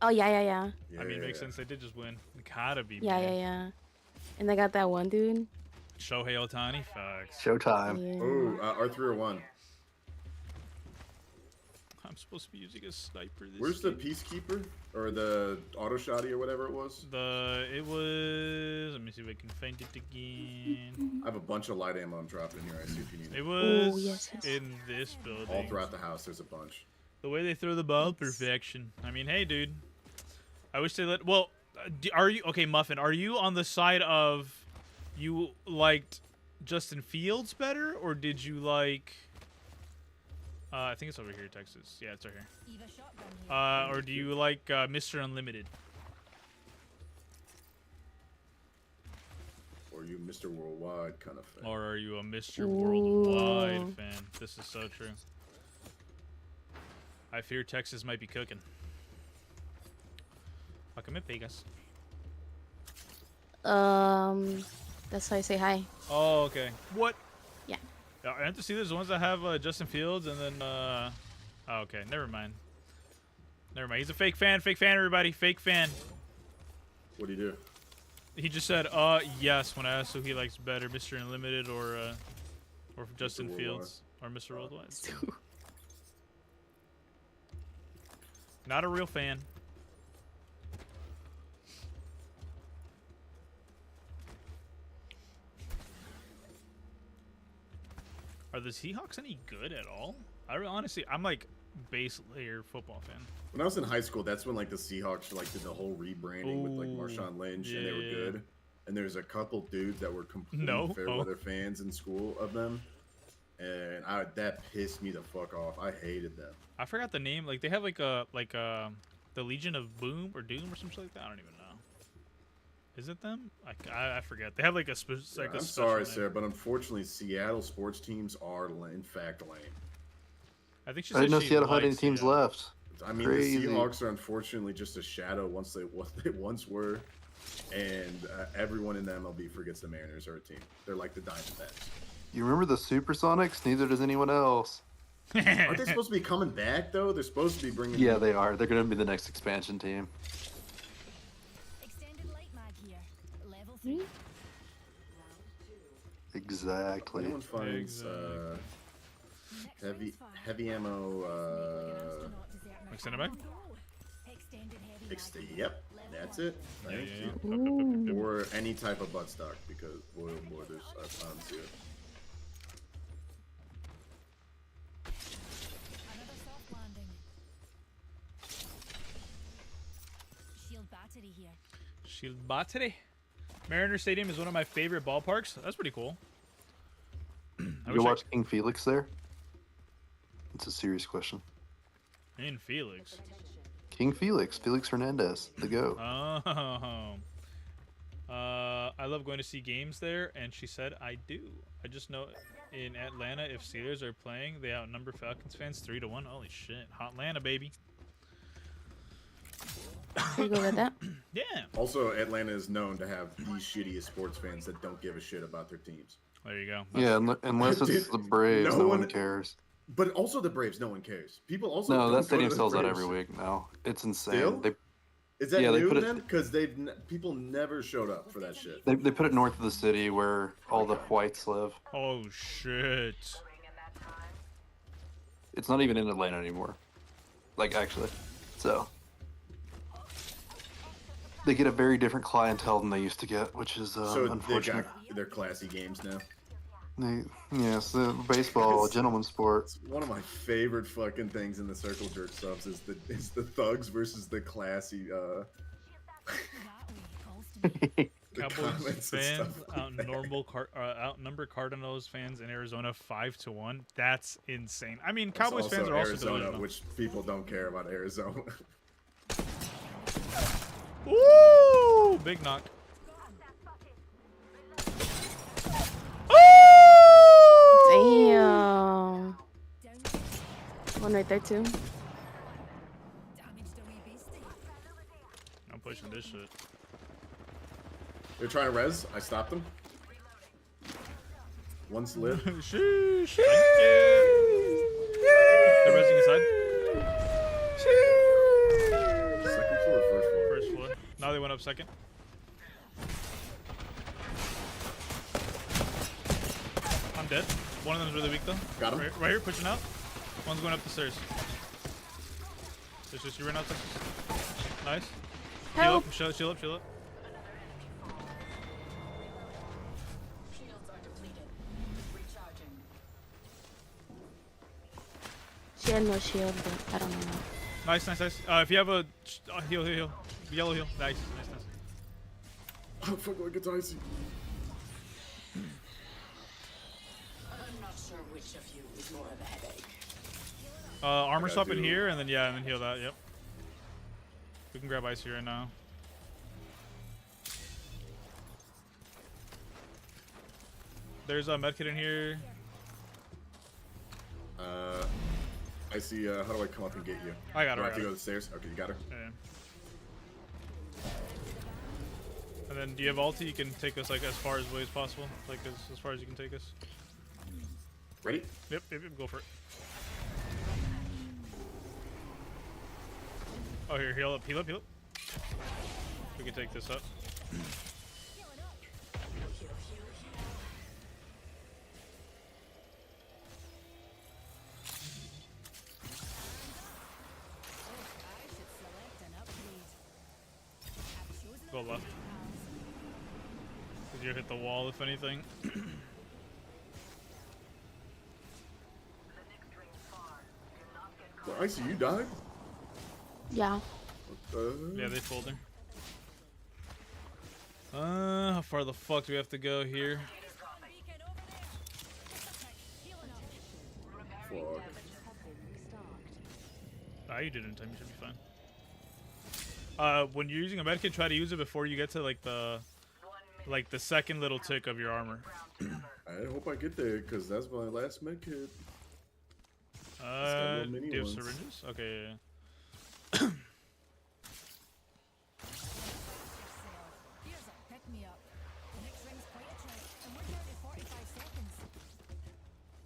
Oh yeah, yeah, yeah. Yeah. I mean, makes sense. They did just win. It gotta be. Yeah, man. yeah, yeah. And they got that one dude. Shohei Ohtani. Facts. Showtime. Yeah. Oh, R301. I'm supposed to be using a sniper this Where's the game. Peacekeeper? Or the auto shotty or whatever it was? It was. Let me see if I can find it again. I have a bunch of light ammo I'm dropping here. I see if you need It it. was yes, yes. in this building. All throughout the house, there's a bunch. The way they throw the ball, perfection. I mean, hey, dude. I wish they let. Well, are you okay, Muffin? Are you on the side of you liked Justin Fields better, or did you like? I think it's over here, Texas. Yeah, it's right here. Or do you like Mr. Unlimited? Or you Mr. Worldwide kind of fan. Or are you a Mr. Worldwide Ooh. fan? This is so true. I fear Texas might be cooking. Welcome in, Vegas. That's how I say hi. Oh, okay. What? Yeah. I have to see there's ones that have Justin Fields and then oh, okay, never mind. Never mind. He's a fake fan, everybody. Fake fan. What do you do? He just said, yes, when I asked who he likes better, Mr. Unlimited or Justin Worldwide. Fields or Mr. Worldwide. Not a real fan. Are the Seahawks any good at all? Honestly, I'm like base layer football fan. When I was in high school, that's when like the Seahawks like did the whole rebranding with like Ooh, Marshawn Lynch, and they were yeah. good. and there's a couple dudes that were complete No. Fairweather fans in school of them, and that pissed me the fuck off. I hated them. I forgot the name. Like they have like the Legion of Boom or Doom or something like that. I don't even know. Is it them? I forget. They have like a specific. I'm sorry, sir, but unfortunately, Seattle sports teams are in fact lame. I think she I said didn't know she Seattle had any likes teams Seattle. left. I mean, Crazy. the Seahawks are unfortunately just a shadow once they once were, and everyone in the MLB forgets the Mariners are a team. They're like the Diamondbacks. You remember the Supersonics? Neither does anyone else. Aren't they supposed to be coming back though? They're supposed to be bringing. Yeah, they are. They're going to be the next expansion team. Extended light mag here. Level 3. Exactly. Anyone finds Next heavy ammo. Extended mag? Extended heavy mag. Yep, that's it. Yeah, Thank yeah, you. yeah. Yep, yep, yep, yep. Or any type of buttstock because boy, oh boy, there's tons here. Another soft landing. Shield battery here. Shield battery. Mariner Stadium is one of my favorite ballparks. That's pretty cool. I You wish I- watch King Felix there? It's a serious question. in Felix. King Felix, Felix Hernandez, the GOAT. Oh. I love going to see games there, and she said I do. I just know in Atlanta, if Steelers are playing, they outnumber Falcons fans 3-1. Holy shit, hot Atlanta, baby. You go with that? Yeah. Also, Atlanta is known to have the shittiest sports fans that don't give a shit about their teams. There you go. Yeah, unless it's Dude, the Braves, no no one one- cares. But also the Braves, no one cares. People also No, don't that go to stadium the sells out Braves. every week now. It's insane. Still? They Is that Yeah, they new put it- then? Because people never showed up for that shit. They put it north of the city where all the whites live. Oh shit. It's not even in Atlanta anymore. Like, actually. So. They get a very different clientele than they used to get, which is So unfortunate. they're classy games now. Yes, the baseball, a gentleman's sport. It's one of my favorite fucking things in the Circle Jerk subs is the thugs versus the classy That way, Colston. the Cowboys comments and fans stuff like that. outnumber Cardinals fans in Arizona 5-1. That's insane. I mean, It's Cowboys fans are also Arizona, delusional. which people don't care about Arizona. Woo! Big knock. Damn. Down. One right there too. Damaged a wee beastie. I'm pushing this shit. They're trying to res. I stopped them. One's lit. Sheesh. Thank you. They're resing inside. Second floor or first floor? First floor. Now they went up second. I'm dead. One of them's really weak though. Got him. Right here, pushing out. One's going up the stairs. There's just you right now, Texas. Nice. Help. Shield up, shield up. She had no shield, but I don't know. Nice, nice, nice. If you have a heal. Yellow heal. Nice, nice, nice. Oh, fuck, like it's icy. I'm not sure which of you is more of a headache. Armor gotta swap in do- here, and then yeah, and then heal that. Yep. We can grab icy right now. There's a medkit in here. I see. How do I come up and get you? I got Do her. I have to go to the stairs? Okay, you got her. Yeah. And then, do you have ulti? You can take us like as far away as possible, like as far as you can take us. Ready? Yep, go for it. Oh, here, heal up. We can take this up. I should select an upgrade. I've chosen Go left. Cause you hit the wall, if anything. Well, icy, you died? Yeah. What the- Yeah, they fold her. How far the fuck do we have to go here? Fuck. Ah, you did it in time. You should be fine. When you're using a medkit, try to use it before you get to like the second little tick of your armor. I hope I get there because that's my last med kit. Do you have syringes? Okay. Yeah.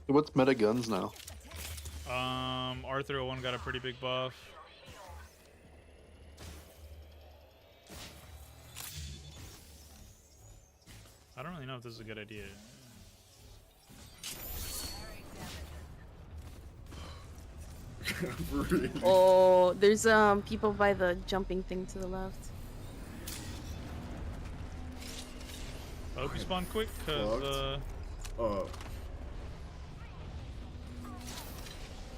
What's meta guns now? Arthur 01 got a pretty big buff. I don't really know if this is a good idea. Really? Oh, there's people by the jumping thing to the left. I hope you spawn quick, cause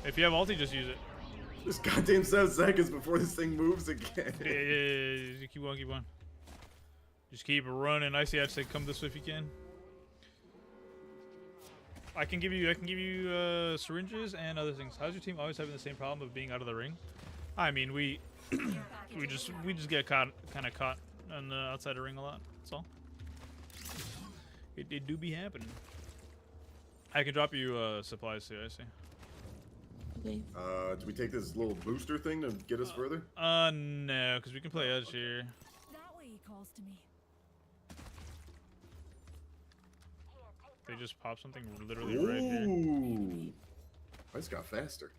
if you have ulti, just use it. This goddamn 7 seconds before this thing moves again. Yeah. Just keep on. Just keep running. I see. I'd say come this way if you can. I can give you syringes and other things. How's your team always having the same problem of being out of the ring? I mean, we just get kind of caught on the outside the ring a lot. That's all. It do be happening. I can drop you supplies too. I see. Okay. Do we take this little booster thing to get us further? No, because we can play edge here. That way he calls to me. They just pop something literally right here. Ooh. I just got faster.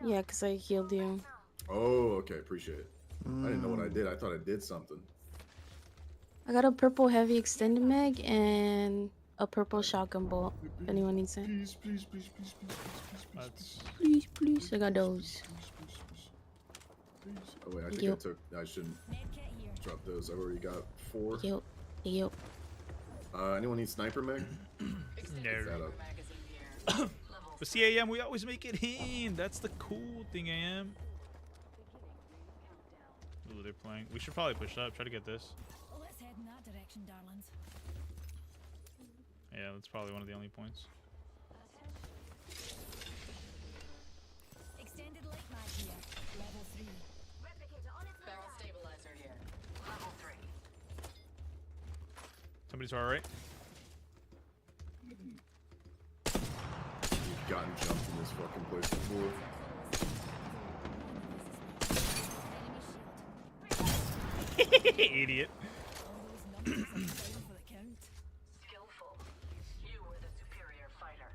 Yeah, because I healed you. Oh, okay. Appreciate it. I didn't know what I did. I thought I did something. I got a purple heavy extended mag and a purple shotgun bolt. If anyone needs it. Please. That's Please. I got those. Oh wait, I think Yep. I shouldn't drop those. I've already got 4. Yep. Anyone need sniper mag? no. But CAM, we always make it in. That's the cool thing, AM. Ooh, they're playing. We should probably push up. Try to get this. Let's head in that direction, darlings. Yeah, that's probably one of the only points. Extended light mag here. Level 3. Barrel stabilizer here. Level 3. Somebody to our right. We've gotten jumped in this fucking place before. Idiot. All those numbers are down for the count. Skillful. You were the superior fighter.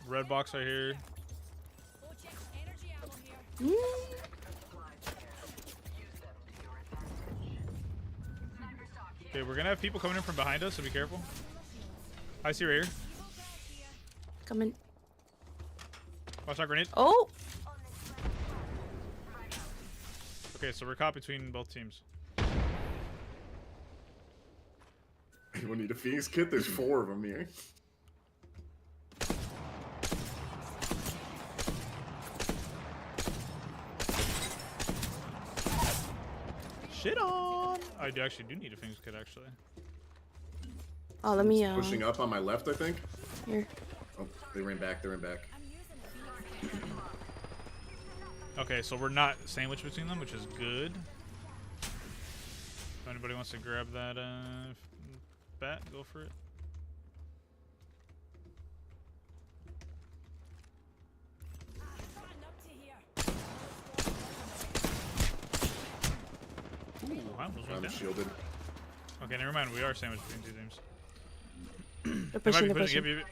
Red box right here. Oh, check. Energy ammo here. Okay, we're gonna have people coming in from behind us, so be careful. I see right here. Coming. Watch out, grenade. Oh! Okay, so we're caught between both teams. Anyone need a Phoenix kit? There's 4 of them here. Shit on! I actually do need a Phoenix kit, actually. Oh, let me Pushing up on my left, I think. here. Oh, they ran back. I'm using the Phoenix. Okay, so we're not sandwiched between them, which is good. If anybody wants to grab that bat, go for it. Find up to here. Ooh, I almost went I'm down. shielded. Okay, never mind. We are sandwiched between two teams. They're They might pushing, be they're pushing. pushing. Yep.